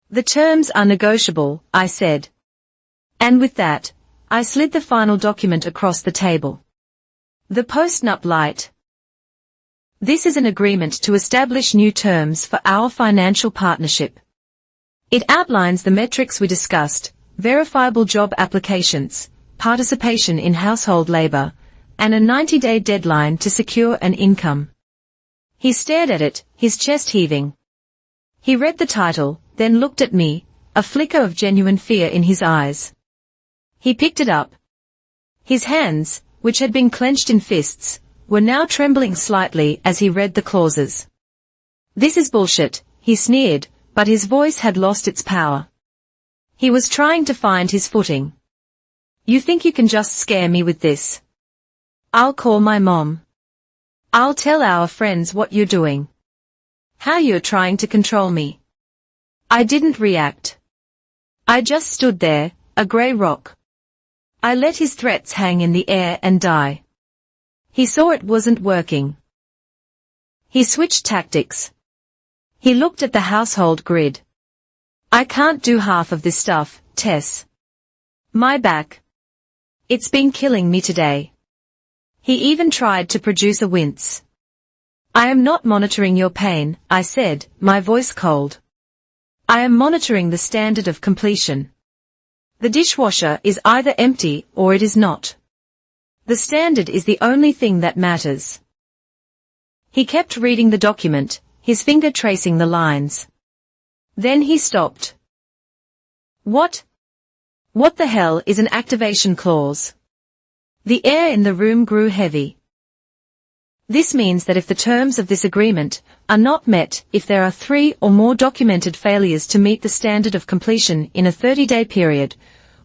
The terms are negotiable, I said. And with that, I slid the final document across the table. The post-nup light. This is an agreement to establish new terms for our financial partnership. It outlines the metrics we discussed, verifiable job applications, participation in household labor, and a 90-day deadline to secure an income. He stared at it, his chest heaving. He read the title, then looked at me, a flicker of genuine fear in his eyes. He picked it up. His hands, which had been clenched in fists, were now trembling slightly as he read the clauses. This is bullshit, he sneered, but his voice had lost its power. He was trying to find his footing. You think you can just scare me with this? I'll call my mom. I'll tell our friends what you're doing. How you're trying to control me. I didn't react. I just stood there, a grey rock. I let his threats hang in the air and die. He saw it wasn't working. He switched tactics. He looked at the household grid. I can't do half of this stuff, Tess. My back. It's been killing me today. He even tried to produce a wince. I am not monitoring your pain, I said, my voice cold. I am monitoring the standard of completion. The dishwasher is either empty or it is not. The standard is the only thing that matters. He kept reading the document, his finger tracing the lines. Then he stopped. What? What the hell is an activation clause? The air in the room grew heavy. This means that if the terms of this agreement are not met, if there are 3 or more documented failures to meet the standard of completion in a 30-day period,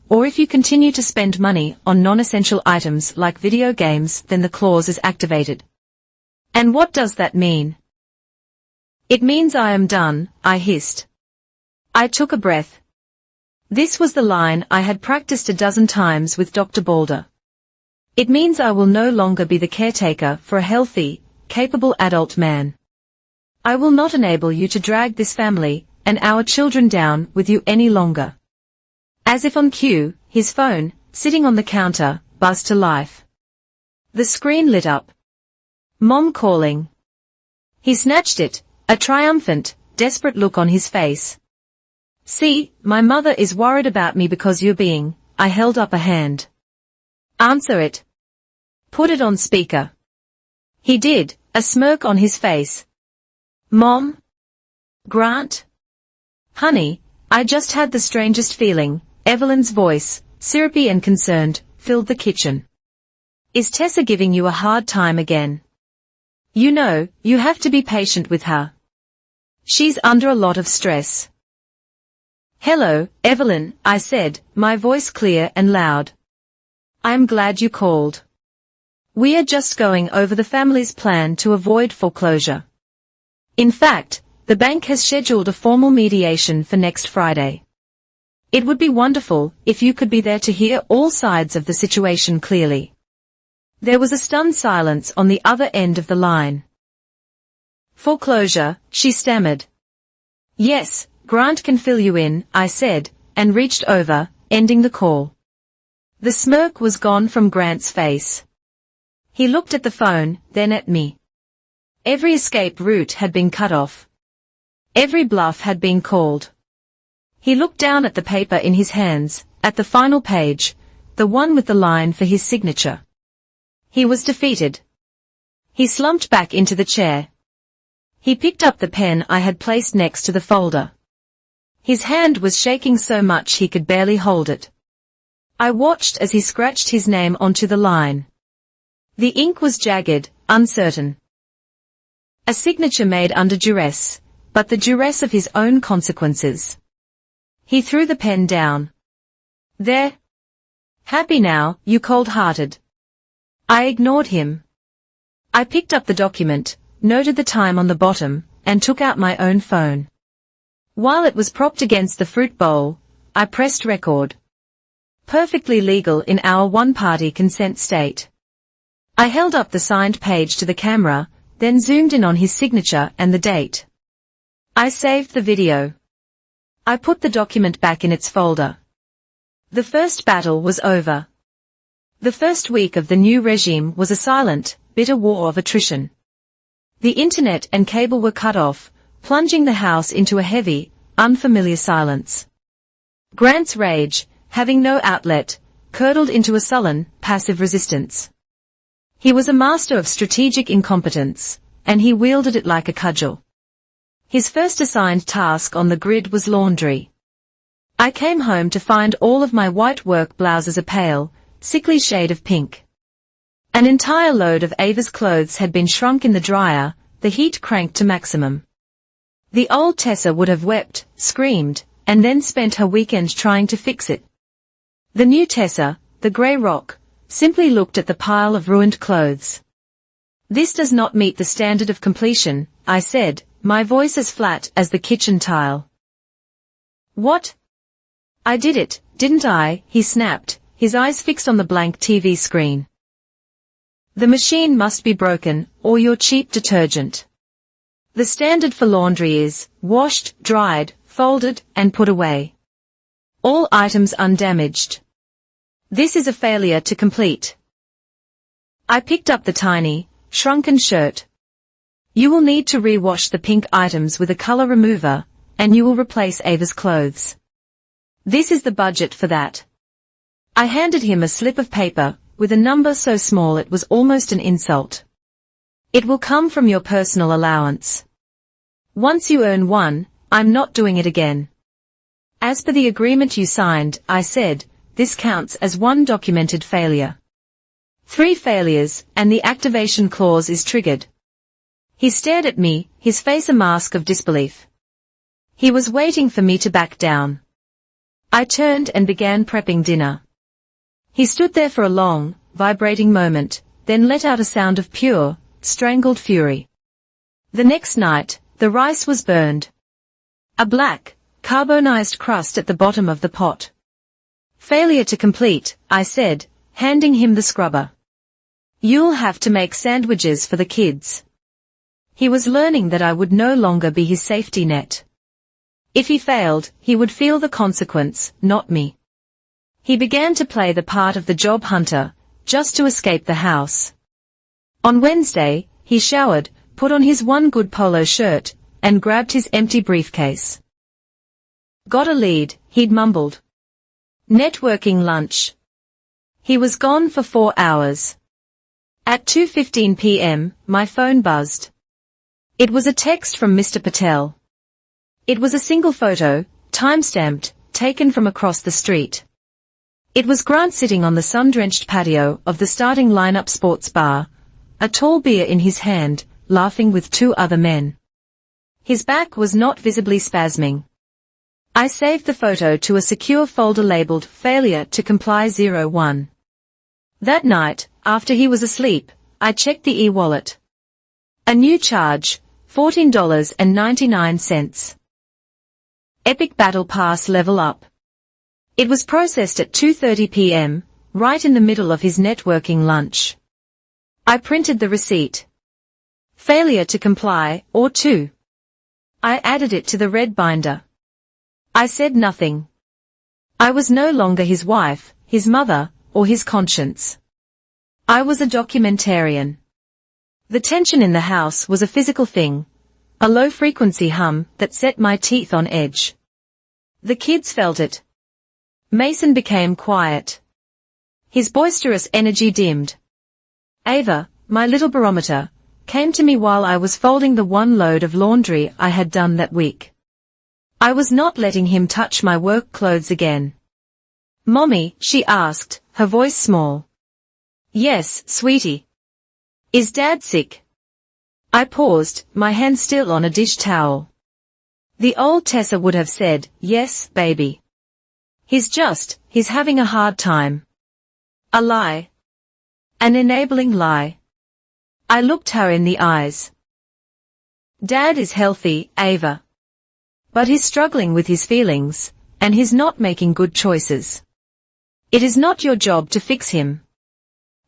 or if you continue to spend money on non-essential items like video games, then the clause is activated. And what does that mean? It means I am done, I hissed. I took a breath. This was the line I had practiced a dozen times with Dr. Balder. It means I will no longer be the caretaker for a healthy, capable adult man. I will not enable you to drag this family and our children down with you any longer. As if on cue, his phone, sitting on the counter, buzzed to life. The screen lit up. Mom calling. He snatched it, a triumphant, desperate look on his face. See, my mother is worried about me because you're being, I held up a hand. Answer it. Put it on speaker. He did, a smirk on his face. Mom? Grant? Honey, I just had the strangest feeling. Evelyn's voice, syrupy and concerned, filled the kitchen. Is Tessa giving you a hard time again? You know, you have to be patient with her. She's under a lot of stress. Hello, Evelyn, I said, my voice clear and loud. I'm glad you called. We are just going over the family's plan to avoid foreclosure. In fact, the bank has scheduled a formal mediation for next Friday. It would be wonderful if you could be there to hear all sides of the situation clearly. There was a stunned silence on the other end of the line. Foreclosure, she stammered. Yes, Grant can fill you in, I said, and reached over, ending the call. The smirk was gone from Grant's face. He looked at the phone, then at me. Every escape route had been cut off. Every bluff had been called. He looked down at the paper in his hands, at the final page, the one with the line for his signature. He was defeated. He slumped back into the chair. He picked up the pen I had placed next to the folder. His hand was shaking so much he could barely hold it. I watched as he scratched his name onto the line. The ink was jagged, uncertain. A signature made under duress, but the duress of his own consequences. He threw the pen down. There. Happy now, you cold-hearted. I ignored him. I picked up the document, noted the time on the bottom, and took out my own phone. While it was propped against the fruit bowl, I pressed record. Perfectly legal in our one-party consent state. I held up the signed page to the camera, then zoomed in on his signature and the date. I saved the video. I put the document back in its folder. The first battle was over. The first week of the new regime was a silent, bitter war of attrition. The internet and cable were cut off, plunging the house into a heavy, unfamiliar silence. Grant's rage, having no outlet, curdled into a sullen, passive resistance. He was a master of strategic incompetence, and he wielded it like a cudgel. His first assigned task on the grid was laundry. I came home to find all of my white work blouses a pale, sickly shade of pink. An entire load of Ava's clothes had been shrunk in the dryer, the heat cranked to maximum. The old Tessa would have wept, screamed, and then spent her weekend trying to fix it. The new Tessa, the grey rock, simply looked at the pile of ruined clothes. This does not meet the standard of completion, I said, my voice as flat as the kitchen tile. What? I did it, didn't I? He snapped, his eyes fixed on the blank TV screen. The machine must be broken, or your cheap detergent. The standard for laundry is washed, dried, folded, and put away. All items undamaged. This is a failure to complete. I picked up the tiny, shrunken shirt. You will need to rewash the pink items with a color remover, and you will replace Ava's clothes. This is the budget for that. I handed him a slip of paper, with a number so small it was almost an insult. It will come from your personal allowance. Once you earn one, I'm not doing it again. As per the agreement you signed, I said, this counts as one documented failure. 3 failures, and the activation clause is triggered. He stared at me, his face a mask of disbelief. He was waiting for me to back down. I turned and began prepping dinner. He stood there for a long, vibrating moment, then let out a sound of pure, strangled fury. The next night, the rice was burned. A black, carbonized crust at the bottom of the pot. Failure to complete, I said, handing him the scrubber. You'll have to make sandwiches for the kids. He was learning that I would no longer be his safety net. If he failed, he would feel the consequence, not me. He began to play the part of the job hunter, just to escape the house. On Wednesday, he showered, put on his one good polo shirt, and grabbed his empty briefcase. Got a lead, he'd mumbled. Networking lunch. He was gone for 4 hours. At 2:15 p.m., my phone buzzed. It was a text from Mr. Patel. It was a single photo, time-stamped, taken from across the street. It was Grant sitting on the sun-drenched patio of the starting lineup sports bar, a tall beer in his hand, laughing with 2 other men. His back was not visibly spasming. I saved the photo to a secure folder labeled Failure to Comply 01. That night, after he was asleep, I checked the e-wallet. A new charge, $14.99. Epic Battle Pass level up. It was processed at 2:30 p.m., right in the middle of his networking lunch. I printed the receipt. Failure to comply, or 2. I added it to the red binder. I said nothing. I was no longer his wife, his mother, or his conscience. I was a documentarian. The tension in the house was a physical thing, a low-frequency hum that set my teeth on edge. The kids felt it. Mason became quiet. His boisterous energy dimmed. Ava, my little barometer, came to me while I was folding the one load of laundry I had done that week. I was not letting him touch my work clothes again. Mommy, she asked, her voice small. Yes, sweetie. Is Dad sick? I paused, my hand still on a dish towel. The old Tessa would have said, yes, baby. He's having a hard time. A lie. An enabling lie. I looked her in the eyes. Dad is healthy, Ava. But he's struggling with his feelings, and he's not making good choices. It is not your job to fix him.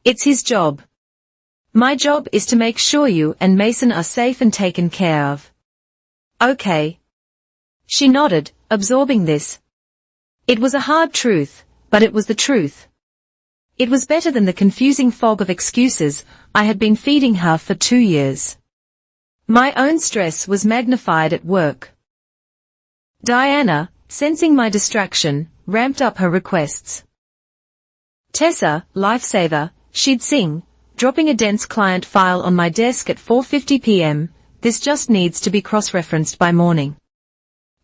It's his job. My job is to make sure you and Mason are safe and taken care of. Okay. She nodded, absorbing this. It was a hard truth, but it was the truth. It was better than the confusing fog of excuses I had been feeding her for 2 years. My own stress was magnified at work. Diana, sensing my distraction, ramped up her requests. Tessa, lifesaver, she'd sing, dropping a dense client file on my desk at 4:50 p.m., this just needs to be cross-referenced by morning.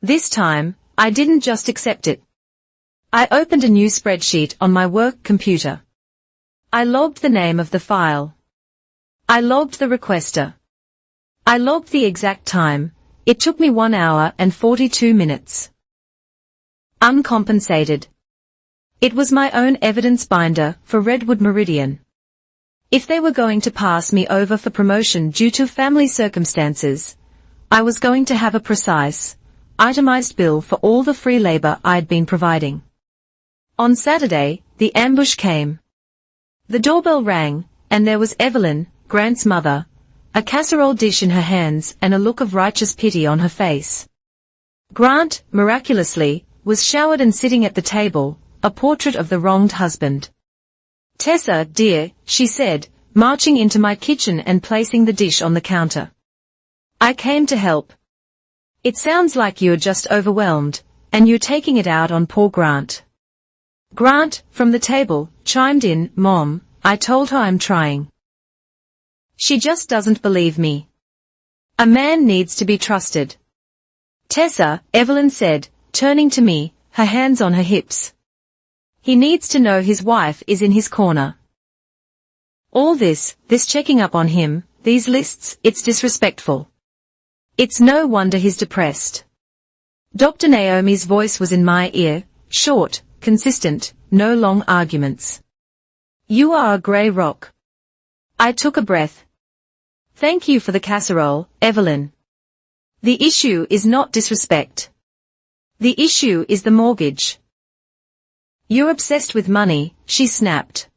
This time, I didn't just accept it. I opened a new spreadsheet on my work computer. I logged the name of the file. I logged the requester. I logged the exact time. It took me 1 hour and 42 minutes. Uncompensated. It was my own evidence binder for Redwood Meridian. If they were going to pass me over for promotion due to family circumstances, I was going to have a precise, itemized bill for all the free labor I'd been providing. On Saturday, the ambush came. The doorbell rang, and there was Evelyn, Grant's mother, a casserole dish in her hands and a look of righteous pity on her face. Grant, miraculously, was showered and sitting at the table, a portrait of the wronged husband. Tessa, dear, she said, marching into my kitchen and placing the dish on the counter. I came to help. It sounds like you're just overwhelmed, and you're taking it out on poor Grant. Grant, from the table, chimed in, Mom, I told her I'm trying. She just doesn't believe me. A man needs to be trusted. Tessa, Evelyn said, turning to me, her hands on her hips. He needs to know his wife is in his corner. All this checking up on him, these lists, it's disrespectful. It's no wonder he's depressed. Dr. Naomi's voice was in my ear, short, consistent, no long arguments. You are a grey rock. I took a breath. Thank you for the casserole, Evelyn. The issue is not disrespect. The issue is the mortgage. You're obsessed with money, she snapped.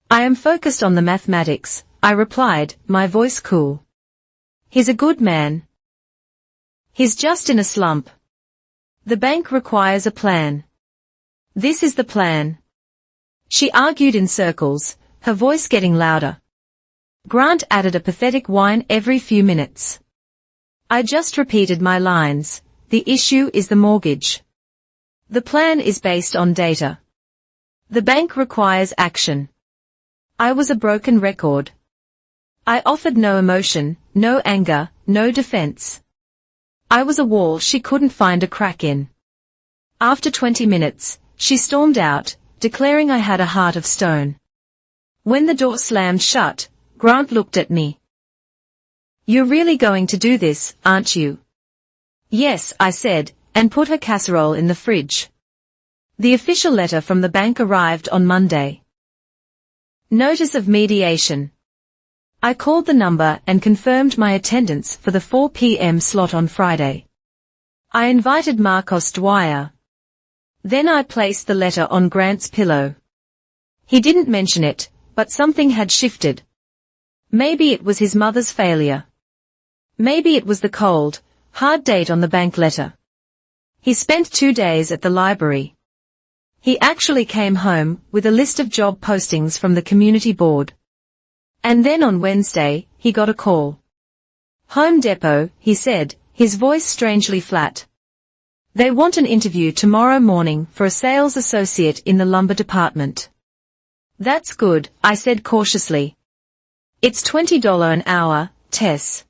I am focused on the mathematics, I replied, my voice cool. He's a good man. He's just in a slump. The bank requires a plan. This is the plan. She argued in circles, her voice getting louder. Grant added a pathetic whine every few minutes. I just repeated my lines. The issue is the mortgage. The plan is based on data. The bank requires action. I was a broken record. I offered no emotion, no anger, no defense. I was a wall she couldn't find a crack in. After 20 minutes, she stormed out, declaring I had a heart of stone. When the door slammed shut, Grant looked at me. You're really going to do this, aren't you? Yes, I said, and put her casserole in the fridge. The official letter from the bank arrived on Monday. Notice of mediation. I called the number and confirmed my attendance for the 4 p.m. slot on Friday. I invited Marcos Dwyer. Then I placed the letter on Grant's pillow. He didn't mention it, but something had shifted. Maybe it was his mother's failure. Maybe it was the cold, hard date on the bank letter. He spent 2 days at the library. He actually came home with a list of job postings from the community board. And then on Wednesday, he got a call. Home Depot, he said, his voice strangely flat. They want an interview tomorrow morning for a sales associate in the lumber department. That's good, I said cautiously. It's $20 an hour, Tess.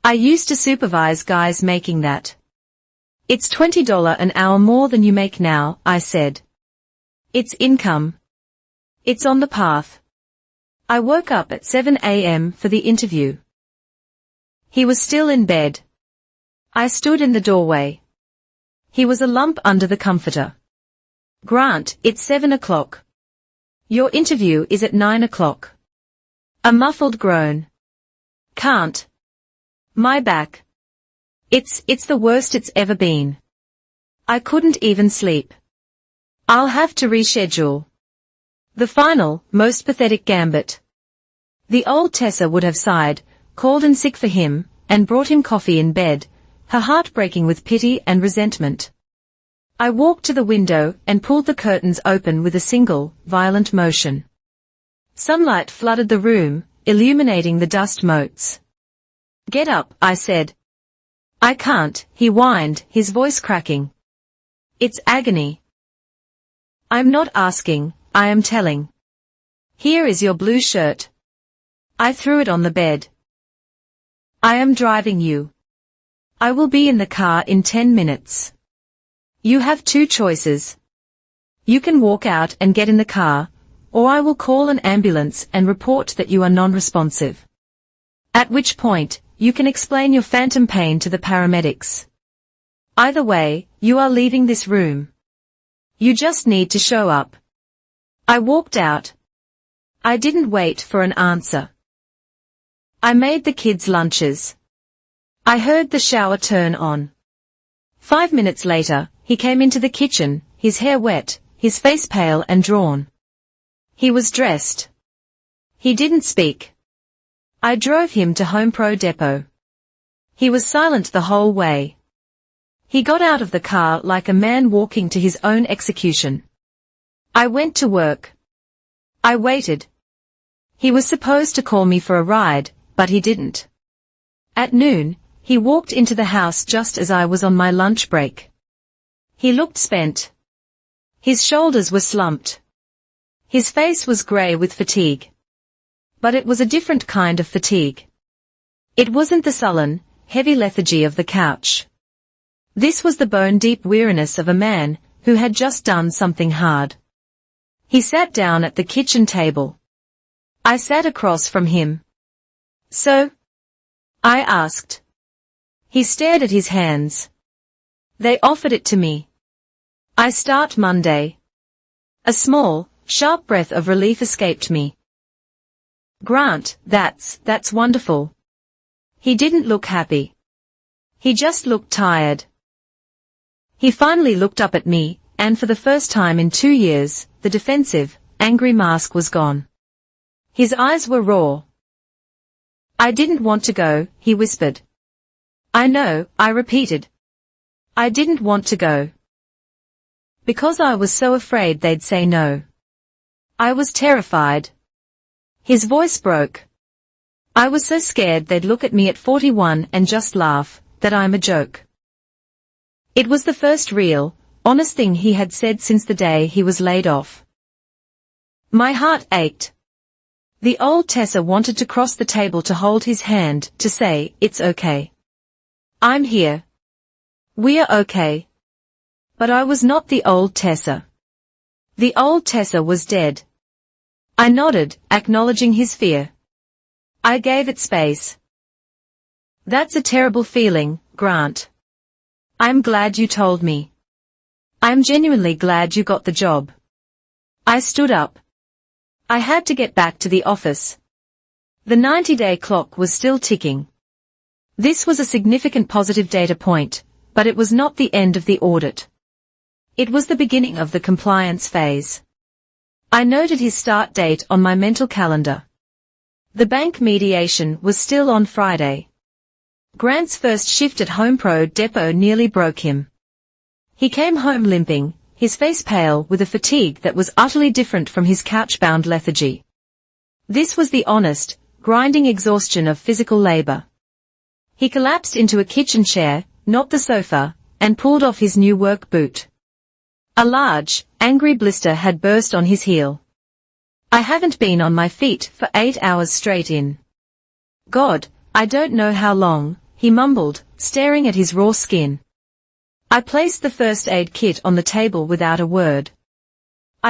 I used to supervise guys making that. It's $20 an hour more than you make now, I said. It's income. It's on the path. I woke up at 7 a.m. for the interview. He was still in bed. I stood in the doorway. He was a lump under the comforter. Grant, it's 7 o'clock. Your interview is at 9 o'clock. A muffled groan. Can't. My back. It's the worst it's ever been. I couldn't even sleep. I'll have to reschedule. The final, most pathetic gambit. The old Tessa would have sighed, called in sick for him, and brought him coffee in bed, her heart breaking with pity and resentment. I walked to the window and pulled the curtains open with a single, violent motion. Sunlight flooded the room, illuminating the dust motes. Get up, I said. I can't, he whined, his voice cracking. It's agony. I'm not asking, I am telling. Here is your blue shirt. I threw it on the bed. I am driving you. I will be in the car in 10 minutes. You have 2 choices. You can walk out and get in the car, or I will call an ambulance and report that you are non-responsive. At which point, you can explain your phantom pain to the paramedics. Either way, you are leaving this room. You just need to show up. I walked out. I didn't wait for an answer. I made the kids' lunches. I heard the shower turn on. 5 minutes later, he came into the kitchen, his hair wet, his face pale and drawn. He was dressed. He didn't speak. I drove him to Home Depot. He was silent the whole way. He got out of the car like a man walking to his own execution. I went to work. I waited. He was supposed to call me for a ride, but he didn't. At noon, he walked into the house just as I was on my lunch break. He looked spent. His shoulders were slumped. His face was grey with fatigue. But it was a different kind of fatigue. It wasn't the sullen, heavy lethargy of the couch. This was the bone-deep weariness of a man who had just done something hard. He sat down at the kitchen table. I sat across from him. "So?" I asked. He stared at his hands. "They offered it to me. I start Monday." A small, sharp breath of relief escaped me. "Grant, that's wonderful." He didn't look happy. He just looked tired. He finally looked up at me, and for the first time in 2 years, the defensive, angry mask was gone. His eyes were raw. "I didn't want to go," he whispered. "I know," I repeated. "I didn't want to go. Because I was so afraid they'd say no. I was terrified." His voice broke. "I was so scared they'd look at me at 41 and just laugh, that I'm a joke." It was the first real, honest thing he had said since the day he was laid off. My heart ached. The old Tessa wanted to cross the table to hold his hand, to say, "It's okay. I'm here. We're okay." But I was not the old Tessa. The old Tessa was dead. I nodded, acknowledging his fear. I gave it space. "That's a terrible feeling, Grant. I'm glad you told me. I'm genuinely glad you got the job." I stood up. I had to get back to the office. The 90-day clock was still ticking. This was a significant positive data point, but it was not the end of the audit. It was the beginning of the compliance phase. I noted his start date on my mental calendar. The bank mediation was still on Friday. Grant's first shift at HomePro Depot nearly broke him. He came home limping, his face pale with a fatigue that was utterly different from his couch-bound lethargy. This was the honest, grinding exhaustion of physical labor. He collapsed into a kitchen chair, not the sofa, and pulled off his new work boot. A large, angry blister had burst on his heel. "I haven't been on my feet for 8 hours straight in. God, I don't know how long," he mumbled, staring at his raw skin. I placed the first aid kit on the table without a word.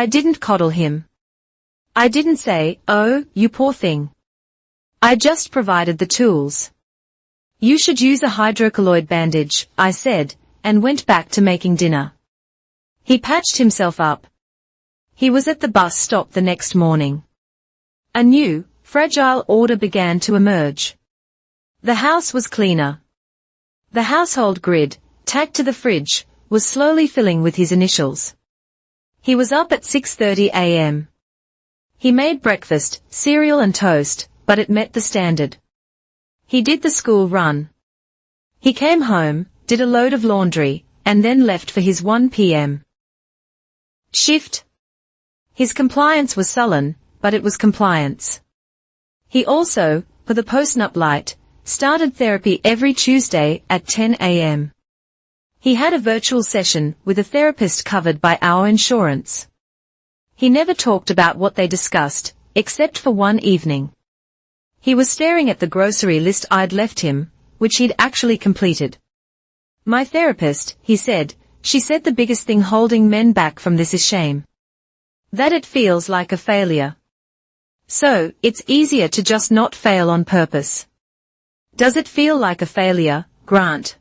I didn't coddle him. I didn't say, "Oh, you poor thing." I just provided the tools. "You should use a hydrocolloid bandage," I said, and went back to making dinner. He patched himself up. He was at the bus stop the next morning. A new, fragile order began to emerge. The house was cleaner. The household grid, tacked to the fridge, was slowly filling with his initials. He was up at 6:30 a.m. He made breakfast, cereal and toast, but it met the standard. He did the school run. He came home, did a load of laundry, and then left for his 1 p.m. shift. His compliance was sullen, but it was compliance. He also, for the post-nup light, started therapy every Tuesday at 10 a.m. He had a virtual session with a therapist covered by our insurance. He never talked about what they discussed, except for one evening. He was staring at the grocery list I'd left him, which he'd actually completed. "My therapist," he said, "she said the biggest thing holding men back from this is shame. That it feels like a failure. So, it's easier to just not fail on purpose." "Does it feel like a failure, Grant?"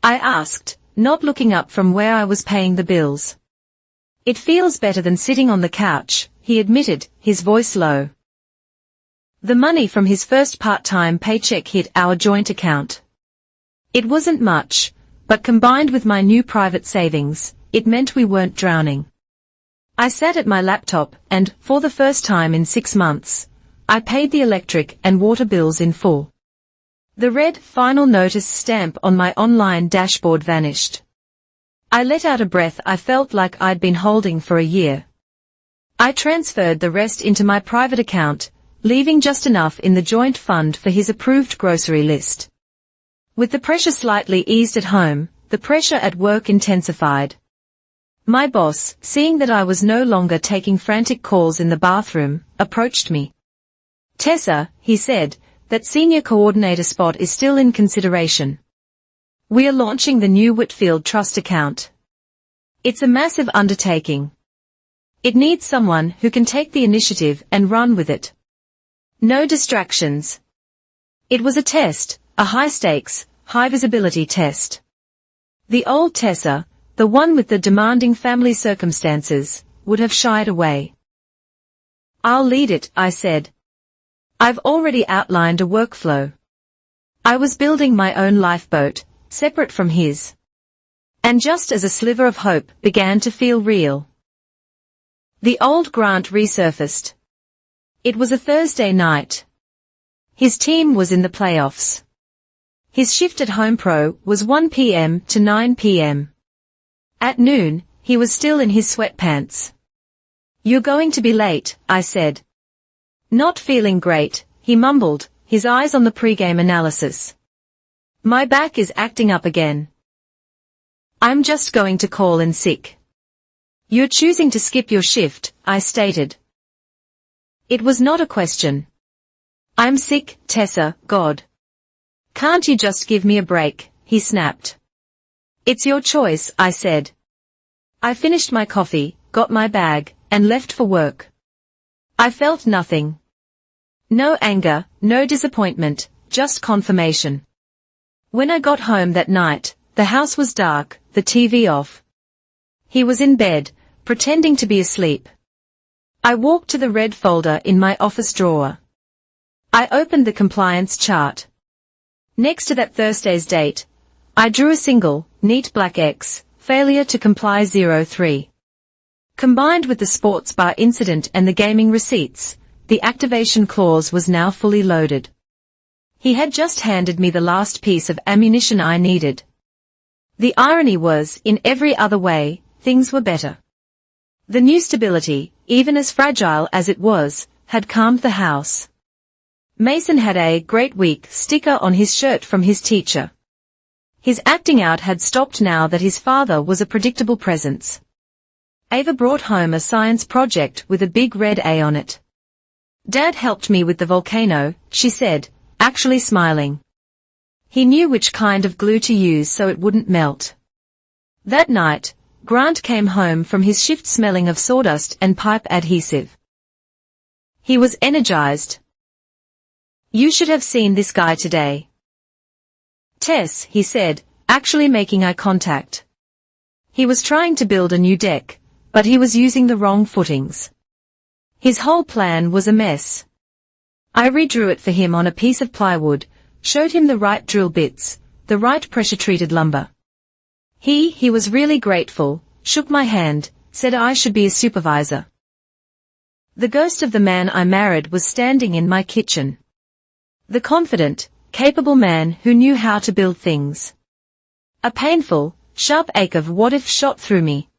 I asked, not looking up from where I was paying the bills. "It feels better than sitting on the couch," he admitted, his voice low. The money from his first part-time paycheck hit our joint account. It wasn't much, but combined with my new private savings, it meant we weren't drowning. I sat at my laptop and, for the first time in 6 months, I paid the electric and water bills in full. The red final notice stamp on my online dashboard vanished. I let out a breath I felt like I'd been holding for a year. I transferred the rest into my private account, leaving just enough in the joint fund for his approved grocery list. With the pressure slightly eased at home, the pressure at work intensified. My boss, seeing that I was no longer taking frantic calls in the bathroom, approached me. "Tessa," he said, "that senior coordinator spot is still in consideration. We are launching the new Whitfield Trust account. It's a massive undertaking. It needs someone who can take the initiative and run with it. No distractions. It was a test, a high-stakes, high-visibility test. The old Tessa, the one with the demanding family circumstances, would have shied away. I'll lead it, I said. I've already outlined a workflow. I was building my own lifeboat, separate from his. And just as a sliver of hope began to feel real, the old Grant resurfaced. It was a Thursday night. His team was in the playoffs. His shift at Home Pro was 1 p.m. to 9 p.m. At noon, he was still in his sweatpants. You're going to be late, I said. Not feeling great, he mumbled, his eyes on the pregame analysis. My back is acting up again. I'm just going to call in sick. You're choosing to skip your shift, I stated. It was not a question. I'm sick, Tessa, God. Can't you just give me a break, he snapped. It's your choice, I said. I finished my coffee, got my bag, and left for work. I felt nothing. No anger, no disappointment, just confirmation. When I got home that night, the house was dark, the TV off. He was in bed, pretending to be asleep. I walked to the red folder in my office drawer. I opened the compliance chart. Next to that Thursday's date, I drew a single, neat black X, failure to comply 03. Combined with the sports bar incident and the gaming receipts, the activation clause was now fully loaded. He had just handed me the last piece of ammunition I needed. The irony was, in every other way, things were better. The new stability, even as fragile as it was, had calmed the house. Mason had a "great week" sticker on his shirt from his teacher. His acting out had stopped now that his father was a predictable presence. Ava brought home a science project with a big red A on it. Dad helped me with the volcano, she said, actually smiling. He knew which kind of glue to use so it wouldn't melt. That night, Grant came home from his shift smelling of sawdust and pipe adhesive. He was energized. You should have seen this guy today. Tess, he said, actually making eye contact. He was trying to build a new deck, but he was using the wrong footings. His whole plan was a mess. I redrew it for him on a piece of plywood, showed him the right drill bits, the right pressure-treated lumber. He was really grateful, shook my hand, said I should be a supervisor. The ghost of the man I married was standing in my kitchen. The confident, capable man who knew how to build things. A painful, sharp ache of what if shot through me.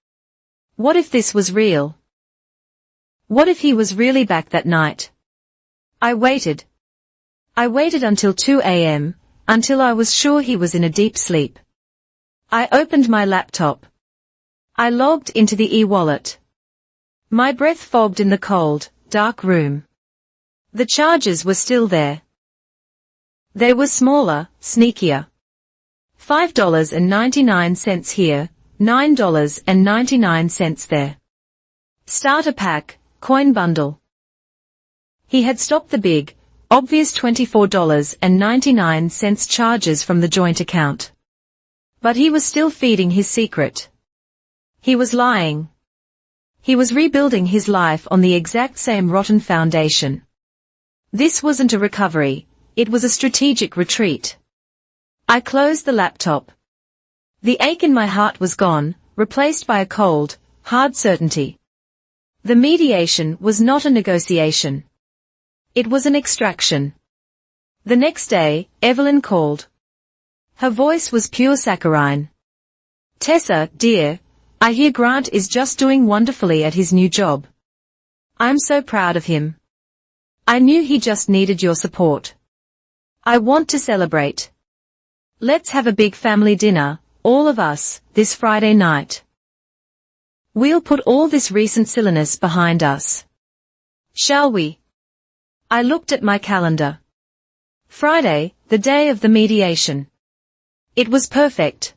What if this was real? What if he was really back that night? I waited. I waited until 2 a.m., until I was sure he was in a deep sleep. I opened my laptop. I logged into the e-wallet. My breath fogged in the cold, dark room. The charges were still there. They were smaller, sneakier. $5.99 here, $9.99 there. Starter pack, coin bundle. He had stopped the big, obvious $24.99 charges from the joint account. But he was still feeding his secret. He was lying. He was rebuilding his life on the exact same rotten foundation. This wasn't a recovery, it was a strategic retreat. I closed the laptop. The ache in my heart was gone, replaced by a cold, hard certainty. The mediation was not a negotiation. It was an extraction. The next day, Evelyn called. Her voice was pure saccharine. Tessa, dear, I hear Grant is just doing wonderfully at his new job. I'm so proud of him. I knew he just needed your support. I want to celebrate. Let's have a big family dinner, all of us, this Friday night. We'll put all this recent silliness behind us. Shall we? I looked at my calendar. Friday, the day of the mediation. It was perfect.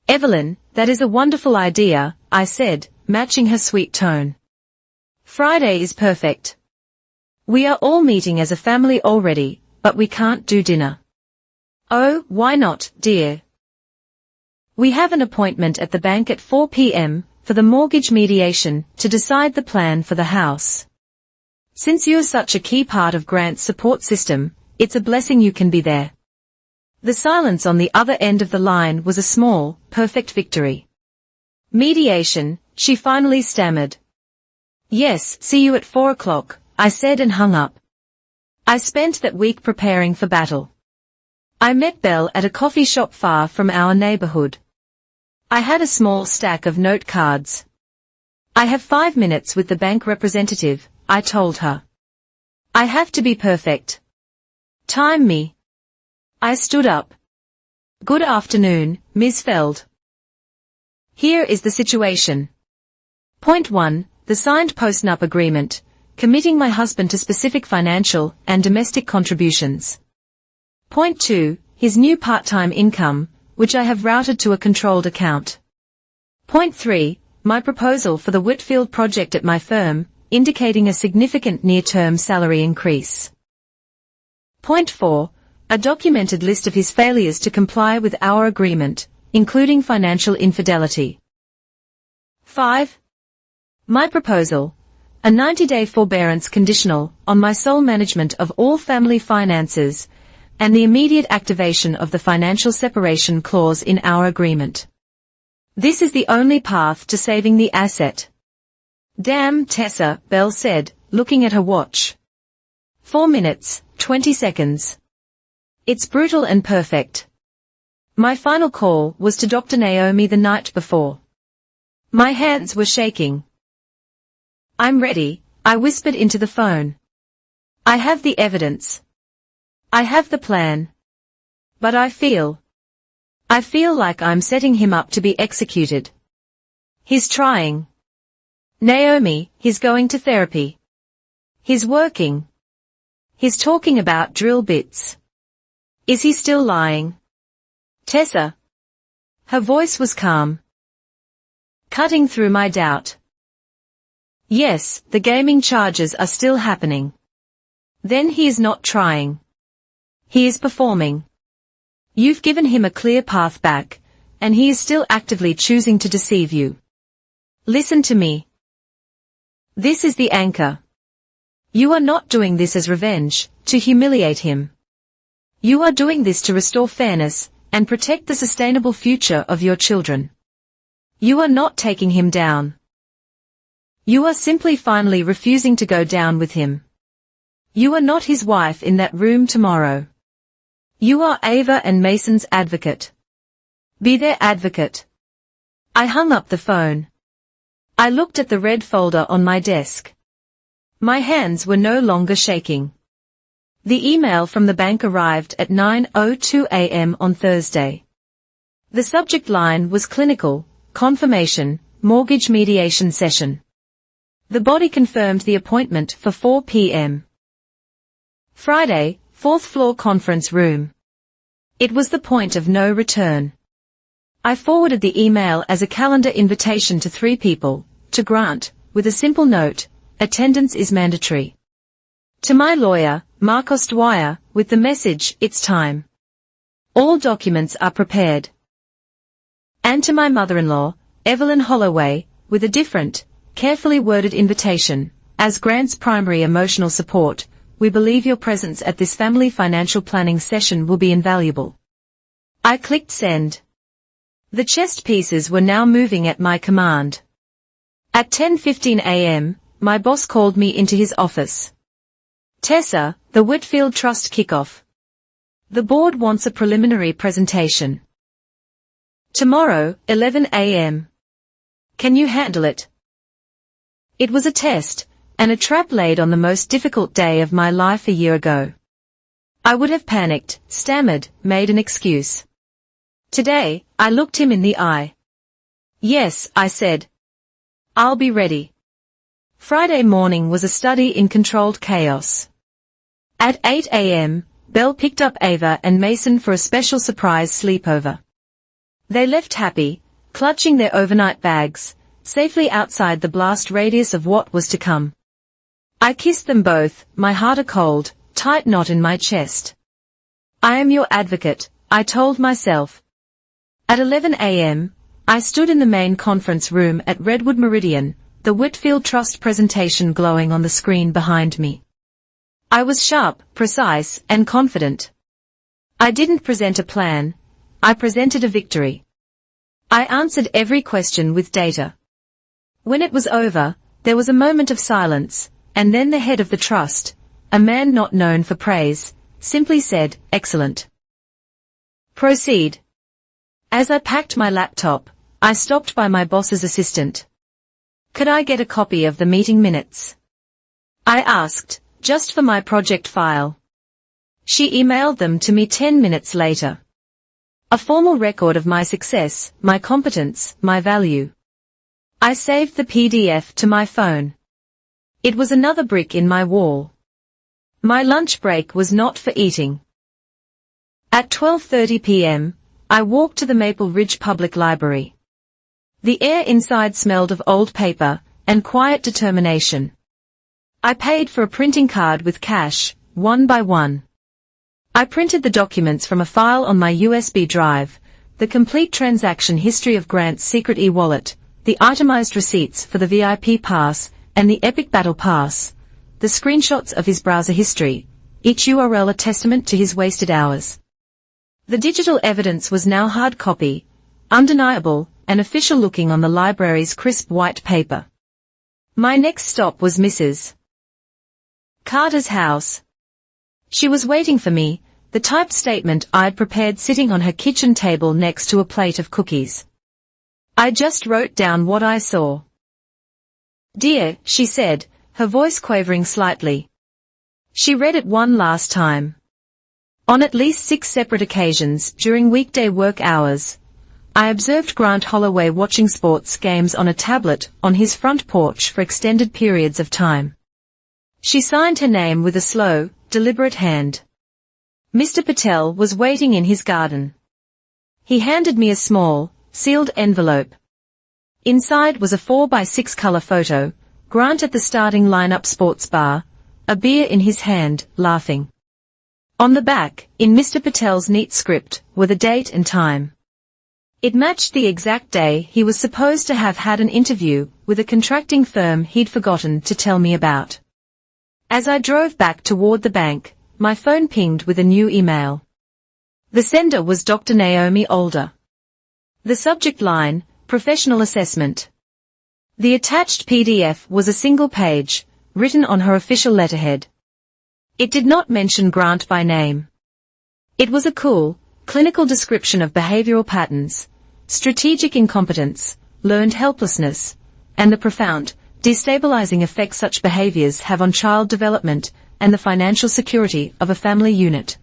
Evelyn, that is a wonderful idea, I said, matching her sweet tone. Friday is perfect. We are all meeting as a family already, but we can't do dinner. Oh, why not, dear? We have an appointment at the bank at 4 p.m. for the mortgage mediation to decide the plan for the house. Since you're such a key part of Grant's support system, it's a blessing you can be there. The silence on the other end of the line was a small, perfect victory. Mediation, she finally stammered. Yes, see you at 4 o'clock, I said and hung up. I spent that week preparing for battle. I met Belle at a coffee shop far from our neighborhood. I had a small stack of note cards. I have 5 minutes with the bank representative, I told her. I have to be perfect. Time me. I stood up. Good afternoon, Ms. Feld. Here is the situation. Point 1, the signed postnup agreement, committing my husband to specific financial and domestic contributions. Point 2, his new part-time income, which I have routed to a controlled account. Point 3, my proposal for the Whitfield project at my firm, indicating a significant near-term salary increase. Point 4, a documented list of his failures to comply with our agreement, including financial infidelity. 5. My proposal, a 90-day forbearance conditional on my sole management of all family finances, and the immediate activation of the financial separation clause in our agreement. This is the only path to saving the asset. Damn, Tessa, Belle said, looking at her watch. 4 minutes, 20 seconds. It's brutal and perfect. My final call was to Dr. Naomi the night before. My hands were shaking. I'm ready, I whispered into the phone. I have the evidence. I have the plan. But I feel like I'm setting him up to be executed. He's trying. Naomi, he's going to therapy. He's working. He's talking about drill bits. Is he still lying? Tessa. Her voice was calm, cutting through my doubt. Yes, the gaming charges are still happening. Then he is not trying. He is performing. You've given him a clear path back, and he is still actively choosing to deceive you. Listen to me. This is the anchor. You are not doing this as revenge, to humiliate him. You are doing this to restore fairness, and protect the sustainable future of your children. You are not taking him down. You are simply finally refusing to go down with him. You are not his wife in that room tomorrow. You are Ava and Mason's advocate. Be their advocate. I hung up the phone. I looked at the red folder on my desk. My hands were no longer shaking. The email from the bank arrived at 9:02 a.m. on Thursday. The subject line was clinical, confirmation, mortgage mediation session. The body confirmed the appointment for 4 p.m. Friday, 4th floor conference room. It was the point of no return. I forwarded the email as a calendar invitation to 3 people, to Grant, with a simple note, attendance is mandatory. To my lawyer, Marcos Dwyer, with the message, it's time. All documents are prepared. And to my mother-in-law, Evelyn Holloway, with a different, carefully worded invitation, as Grant's primary emotional support, we believe your presence at this family financial planning session will be invaluable. I clicked send. The chest pieces were now moving at my command. At 10:15 a.m., my boss called me into his office. Tessa, the Whitfield Trust kickoff. The board wants a preliminary presentation. Tomorrow, 11 a.m. Can you handle it? It was a test, and a trap laid on the most difficult day of my life a year ago. I would have panicked, stammered, made an excuse. Today, I looked him in the eye. Yes, I said. I'll be ready. Friday morning was a study in controlled chaos. At 8 a.m., Belle picked up Ava and Mason for a special surprise sleepover. They left happy, clutching their overnight bags, safely outside the blast radius of what was to come. I kissed them both, my heart a cold, tight knot in my chest. I am your advocate, I told myself. At 11 a.m., I stood in the main conference room at Redwood Meridian, the Whitfield Trust presentation glowing on the screen behind me. I was sharp, precise, and confident. I didn't present a plan, I presented a victory. I answered every question with data. When it was over, there was a moment of silence, and then the head of the trust, a man not known for praise, simply said, "Excellent. Proceed." As I packed my laptop, I stopped by my boss's assistant. "Could I get a copy of the meeting minutes?" I asked, just for my project file. She emailed them to me 10 minutes later. A formal record of my success, my competence, my value. I saved the PDF to my phone. It was another brick in my wall. My lunch break was not for eating. At 12:30 p.m., I walked to the Maple Ridge Public Library. The air inside smelled of old paper and quiet determination. I paid for a printing card with cash, one by one. I printed the documents from a file on my USB drive, the complete transaction history of Grant's secret e-wallet, the itemized receipts for the VIP pass and the Epic Battle Pass, the screenshots of his browser history, each URL a testament to his wasted hours. The digital evidence was now hard copy, undeniable, and official looking on the library's crisp white paper. My next stop was Mrs. Carter's house. She was waiting for me, the typed statement I'd prepared sitting on her kitchen table next to a plate of cookies. I just wrote down what I saw. "Dear," she said, her voice quavering slightly. She read it one last time. On at least 6 separate occasions during weekday work hours, I observed Grant Holloway watching sports games on a tablet on his front porch for extended periods of time. She signed her name with a slow, deliberate hand. Mr. Patel was waiting in his garden. He handed me a small, sealed envelope. Inside was a 4x6 color photo, Grant at the starting lineup sports bar, a beer in his hand, laughing. On the back, in Mr. Patel's neat script, were the date and time. It matched the exact day he was supposed to have had an interview with a contracting firm he'd forgotten to tell me about. As I drove back toward the bank, my phone pinged with a new email. The sender was Dr. Naomi Older. The subject line, Professional Assessment. The attached PDF was a single page, written on her official letterhead. It did not mention Grant by name. It was a cool, clinical description of behavioral patterns, strategic incompetence, learned helplessness, and the profound, destabilizing effect such behaviors have on child development and the financial security of a family unit.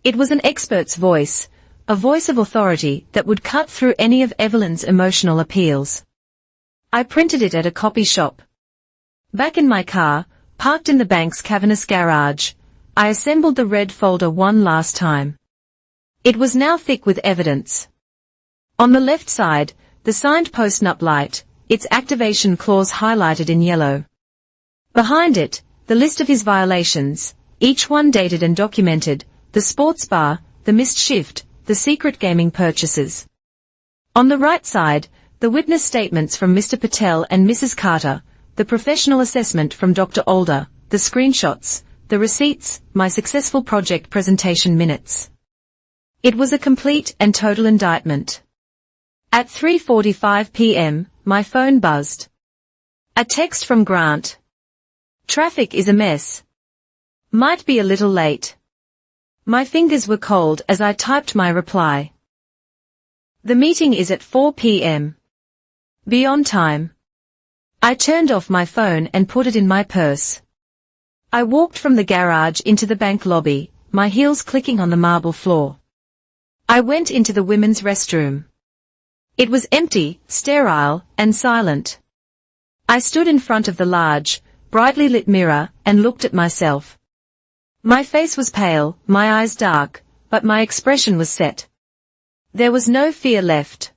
It was an expert's voice, a voice of authority that would cut through any of Evelyn's emotional appeals. I printed it at a copy shop. Back in my car, parked in the bank's cavernous garage, I assembled the red folder one last time. It was now thick with evidence. On the left side, the signed post-nup light, its activation clause highlighted in yellow. Behind it, the list of his violations, each one dated and documented, the sports bar, the missed shift, the secret gaming purchases. On the right side, the witness statements from Mr. Patel and Mrs. Carter, the professional assessment from Dr. Older, the screenshots, the receipts, my successful project presentation minutes. It was a complete and total indictment. At 3:45 p.m., my phone buzzed. A text from Grant. "Traffic is a mess. Might be a little late." My fingers were cold as I typed my reply. "The meeting is at 4 p.m. Be on time." I turned off my phone and put it in my purse. I walked from the garage into the bank lobby, my heels clicking on the marble floor. I went into the women's restroom. It was empty, sterile, and silent. I stood in front of the large, brightly lit mirror and looked at myself. My face was pale, my eyes dark, but my expression was set. There was no fear left.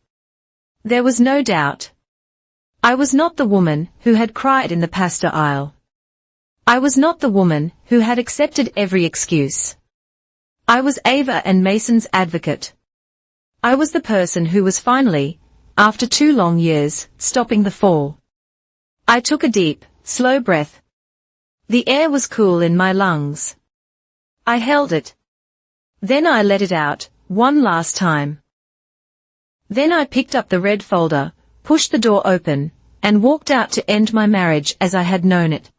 There was no doubt. I was not the woman who had cried in the pasta aisle. I was not the woman who had accepted every excuse. I was Ava and Mason's advocate. I was the person who was finally, after 2 long years, stopping the fall. I took a deep, slow breath. The air was cool in my lungs. I held it. Then I let it out, one last time. Then I picked up the red folder, pushed the door open, and walked out to end my marriage as I had known it.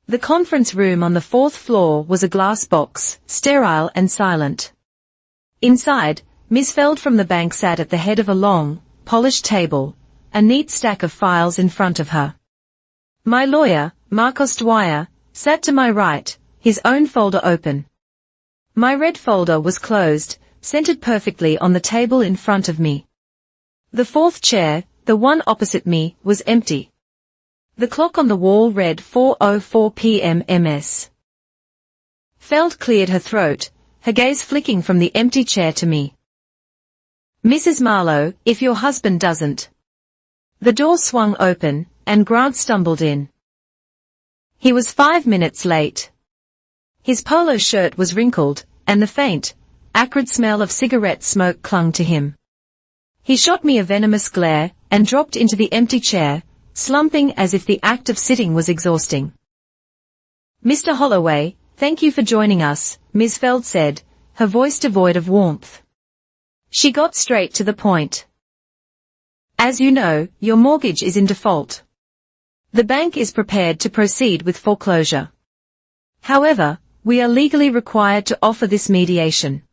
The conference room on the 4th floor was a glass box, sterile and silent. Inside, Ms. Feld from the bank sat at the head of a long, polished table, a neat stack of files in front of her. My lawyer, Marcos Dwyer, sat to my right, his own folder open. My red folder was closed, centered perfectly on the table in front of me. The 4th chair, the one opposite me, was empty. The clock on the wall read 4:04 p.m. Ms. Feld cleared her throat, her gaze flicking from the empty chair to me. Mrs. Marlowe, if your husband doesn't. The door swung open, and Grant stumbled in. He was 5 minutes late. His polo shirt was wrinkled, and the faint, acrid smell of cigarette smoke clung to him. He shot me a venomous glare, and dropped into the empty chair, slumping as if the act of sitting was exhausting. Mr. Holloway, thank you for joining us, Ms. Feld said, her voice devoid of warmth. She got straight to the point. As you know, your mortgage is in default. The bank is prepared to proceed with foreclosure. However, we are legally required to offer this mediation.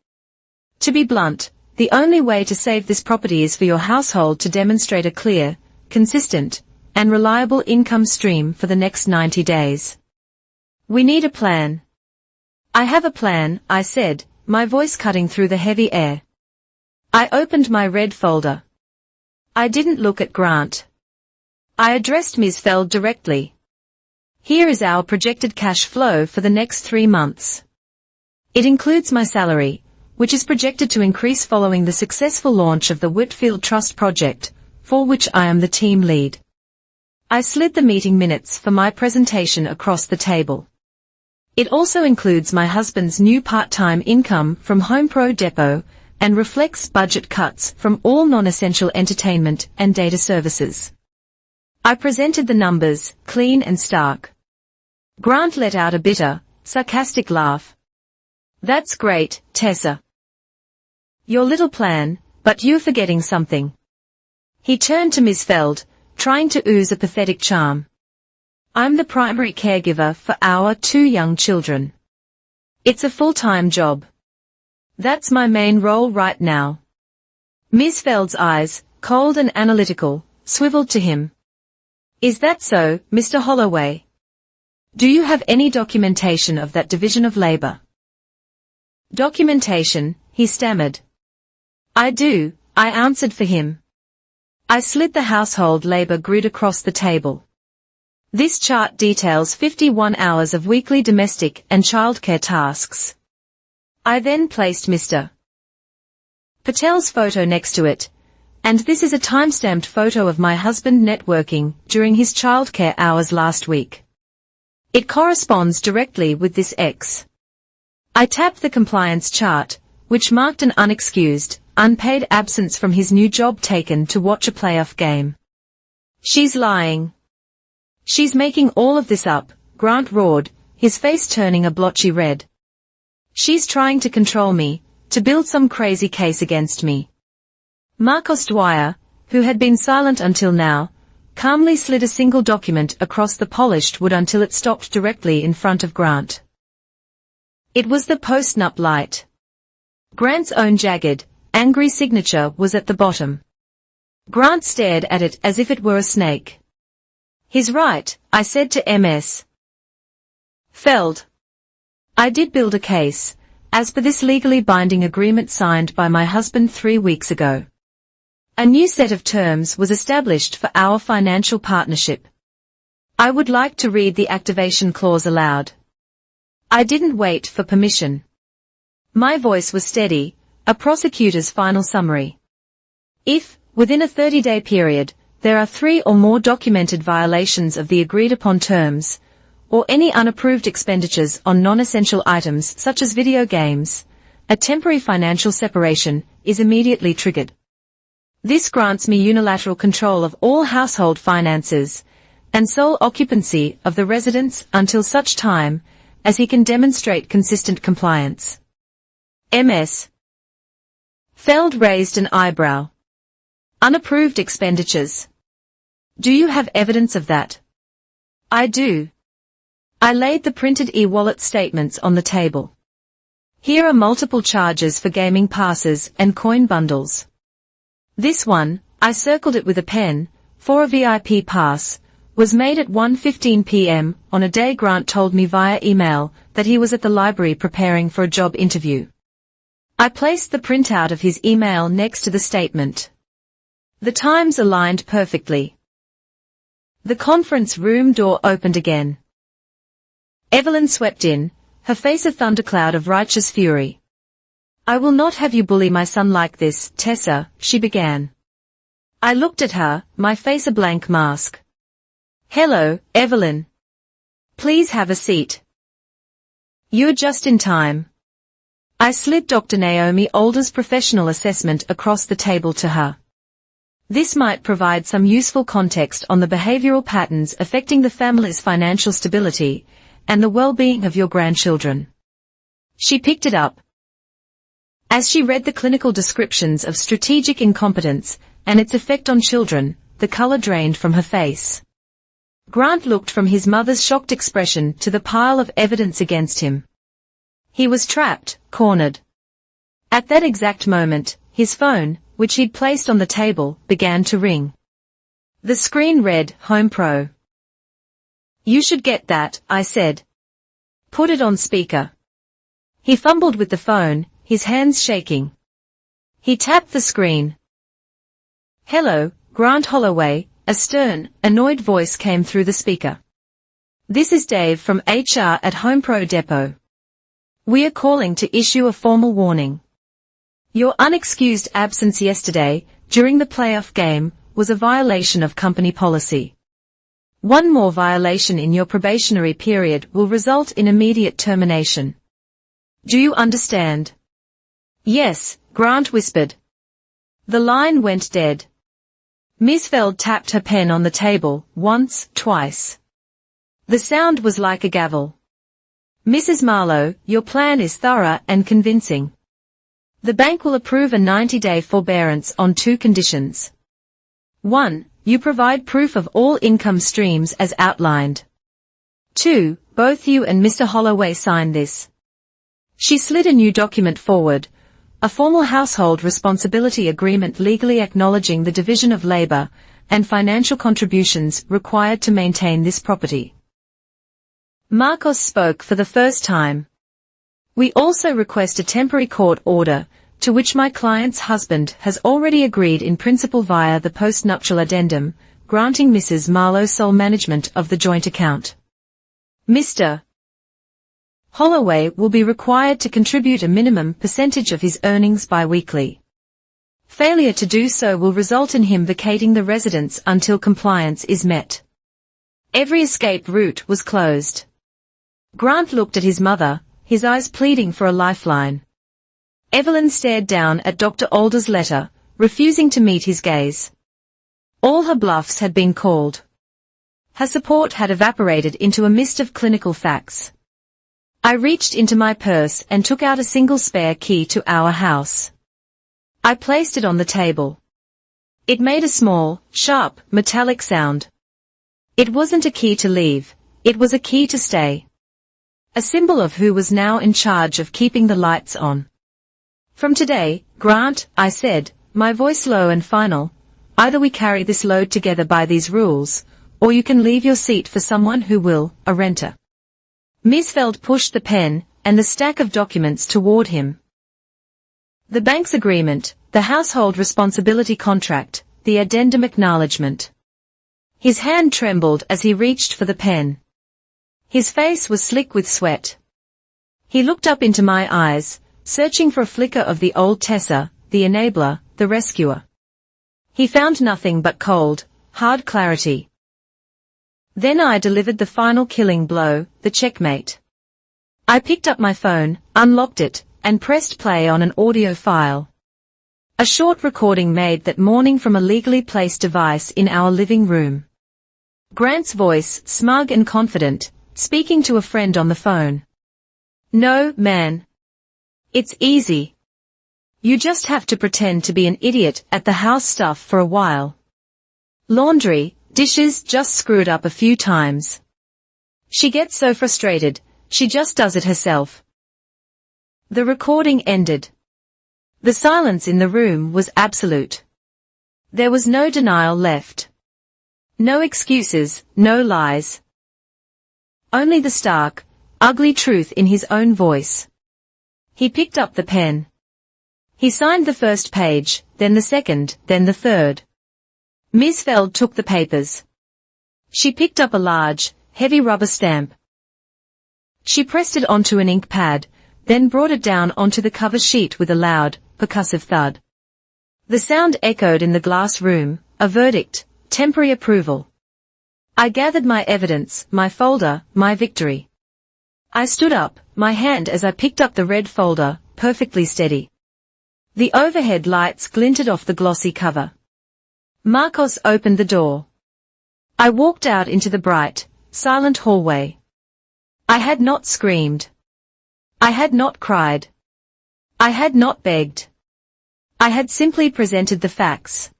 To be blunt, the only way to save this property is for your household to demonstrate a clear, consistent, and reliable income stream for the next 90 days. We need a plan. I have a plan, I said, my voice cutting through the heavy air. I opened my red folder. I didn't look at Grant. I addressed Ms. Feld directly. Here is our projected cash flow for the next 3 months. It includes my salary, which is projected to increase following the successful launch of the Whitfield Trust project, for which I am the team lead. I slid the meeting minutes for my presentation across the table. It also includes my husband's new part-time income from Home Pro Depot, and reflects budget cuts from all non-essential entertainment and data services. I presented the numbers, clean and stark. Grant let out a bitter, sarcastic laugh. That's great, Tessa. Your little plan, but you're forgetting something. He turned to Ms. Feld, trying to ooze a pathetic charm. I'm the primary caregiver for our 2 young children. It's a full-time job. That's my main role right now. Ms. Feld's eyes, cold and analytical, swiveled to him. Is that so, Mr. Holloway? Do you have any documentation of that division of labor? Documentation, he stammered. I do, I answered for him. I slid the household labor grid across the table. This chart details 51 hours of weekly domestic and childcare tasks. I then placed Mr. Patel's photo next to it, and this is a time-stamped photo of my husband networking during his childcare hours last week. It corresponds directly with this X. I tapped the compliance chart, which marked an unexcused, unpaid absence from his new job taken to watch a playoff game. She's lying. She's making all of this up, Grant roared, his face turning a blotchy red. She's trying to control me, to build some crazy case against me. Marcos Dwyer, who had been silent until now, calmly slid a single document across the polished wood until it stopped directly in front of Grant. It was the post-nup light. Grant's own jagged, angry signature was at the bottom. Grant stared at it as if it were a snake. He's right, I said to Ms. Feld. I did build a case, as per this legally binding agreement signed by my husband 3 weeks ago. A new set of terms was established for our financial partnership. I would like to read the activation clause aloud. I didn't wait for permission. My voice was steady, a prosecutor's final summary. If, within a 30-day period, there are 3 or more documented violations of the agreed-upon terms, or any unapproved expenditures on non-essential items such as video games, a temporary financial separation is immediately triggered. This grants me unilateral control of all household finances and sole occupancy of the residence until such time as he can demonstrate consistent compliance. Ms. Feld raised an eyebrow. Unapproved expenditures. Do you have evidence of that? I do. I laid the printed e-wallet statements on the table. Here are multiple charges for gaming passes and coin bundles. This one, I circled it with a pen, for a VIP pass, was made at 1:15 p.m. on a day Grant told me via email that he was at the library preparing for a job interview. I placed the printout of his email next to the statement. The times aligned perfectly. The conference room door opened again. Evelyn swept in, her face a thundercloud of righteous fury. I will not have you bully my son like this, Tessa, she began. I looked at her, my face a blank mask. Hello, Evelyn. Please have a seat. You're just in time. I slid Dr. Naomi Older's professional assessment across the table to her. This might provide some useful context on the behavioral patterns affecting the family's financial stability and the well-being of your grandchildren. She picked it up. As she read the clinical descriptions of strategic incompetence and its effect on children, the color drained from her face. Grant looked from his mother's shocked expression to the pile of evidence against him. He was trapped, cornered. At that exact moment, his phone, which he'd placed on the table, began to ring. The screen read, Home Pro. You should get that, I said. Put it on speaker. He fumbled with the phone, his hands shaking. He tapped the screen. Hello, Grant Holloway, a stern, annoyed voice came through the speaker. This is Dave from HR at Home Pro Depot. We are calling to issue a formal warning. Your unexcused absence yesterday, during the playoff game, was a violation of company policy. One more violation in your probationary period will result in immediate termination. Do you understand? Yes, Grant whispered. The line went dead. Ms. Feld tapped her pen on the table, once, twice. The sound was like a gavel. Mrs. Marlowe, your plan is thorough and convincing. The bank will approve a 90-day forbearance on 2 conditions. 1. You provide proof of all income streams as outlined. 2. Both you and Mr. Holloway sign this. She slid a new document forward, a formal household responsibility agreement legally acknowledging the division of labor and financial contributions required to maintain this property. Marcos spoke for the first time. We also request a temporary court order, to which my client's husband has already agreed in principle via the postnuptial addendum, granting Mrs. Marlowe sole management of the joint account. Mr. Holloway will be required to contribute a minimum percentage of his earnings bi-weekly. Failure to do so will result in him vacating the residence until compliance is met. Every escape route was closed. Grant looked at his mother, his eyes pleading for a lifeline. Evelyn stared down at Dr. Older's letter, refusing to meet his gaze. All her bluffs had been called. Her support had evaporated into a mist of clinical facts. I reached into my purse and took out a single spare key to our house. I placed it on the table. It made a small, sharp, metallic sound. It wasn't a key to leave, it was a key to stay. A symbol of who was now in charge of keeping the lights on. From today, Grant, I said, my voice low and final, either we carry this load together by these rules, or you can leave your seat for someone who will, a renter. Ms. Feld pushed the pen and the stack of documents toward him. The bank's agreement, the household responsibility contract, the addendum acknowledgement. His hand trembled as he reached for the pen. His face was slick with sweat. He looked up into my eyes, searching for a flicker of the old Tessa, the enabler, the rescuer. He found nothing but cold, hard clarity. Then I delivered the final killing blow, the checkmate. I picked up my phone, unlocked it, and pressed play on an audio file. A short recording made that morning from a legally placed device in our living room. Grant's voice, smug and confident, speaking to a friend on the phone. "No, man. It's easy. You just have to pretend to be an idiot at the house stuff for a while. Laundry, dishes, just screw it up a few times. She gets so frustrated, she just does it herself." The recording ended. The silence in the room was absolute. There was no denial left. No excuses, no lies. Only the stark, ugly truth in his own voice. He picked up the pen. He signed the first page, then the second, then the third. Ms. Feld took the papers. She picked up a large, heavy rubber stamp. She pressed it onto an ink pad, then brought it down onto the cover sheet with a loud, percussive thud. The sound echoed in the glass room, a verdict, temporary approval. I gathered my evidence, my folder, my victory. I stood up, my hand as I picked up the red folder, perfectly steady. The overhead lights glinted off the glossy cover. Marcos opened the door. I walked out into the bright, silent hallway. I had not screamed. I had not cried. I had not begged. I had simply presented the facts.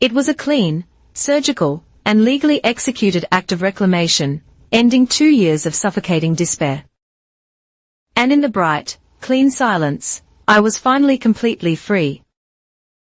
It was a clean, surgical, and legally executed act of reclamation, ending 2 years of suffocating despair. And in the bright, clean silence, I was finally completely free.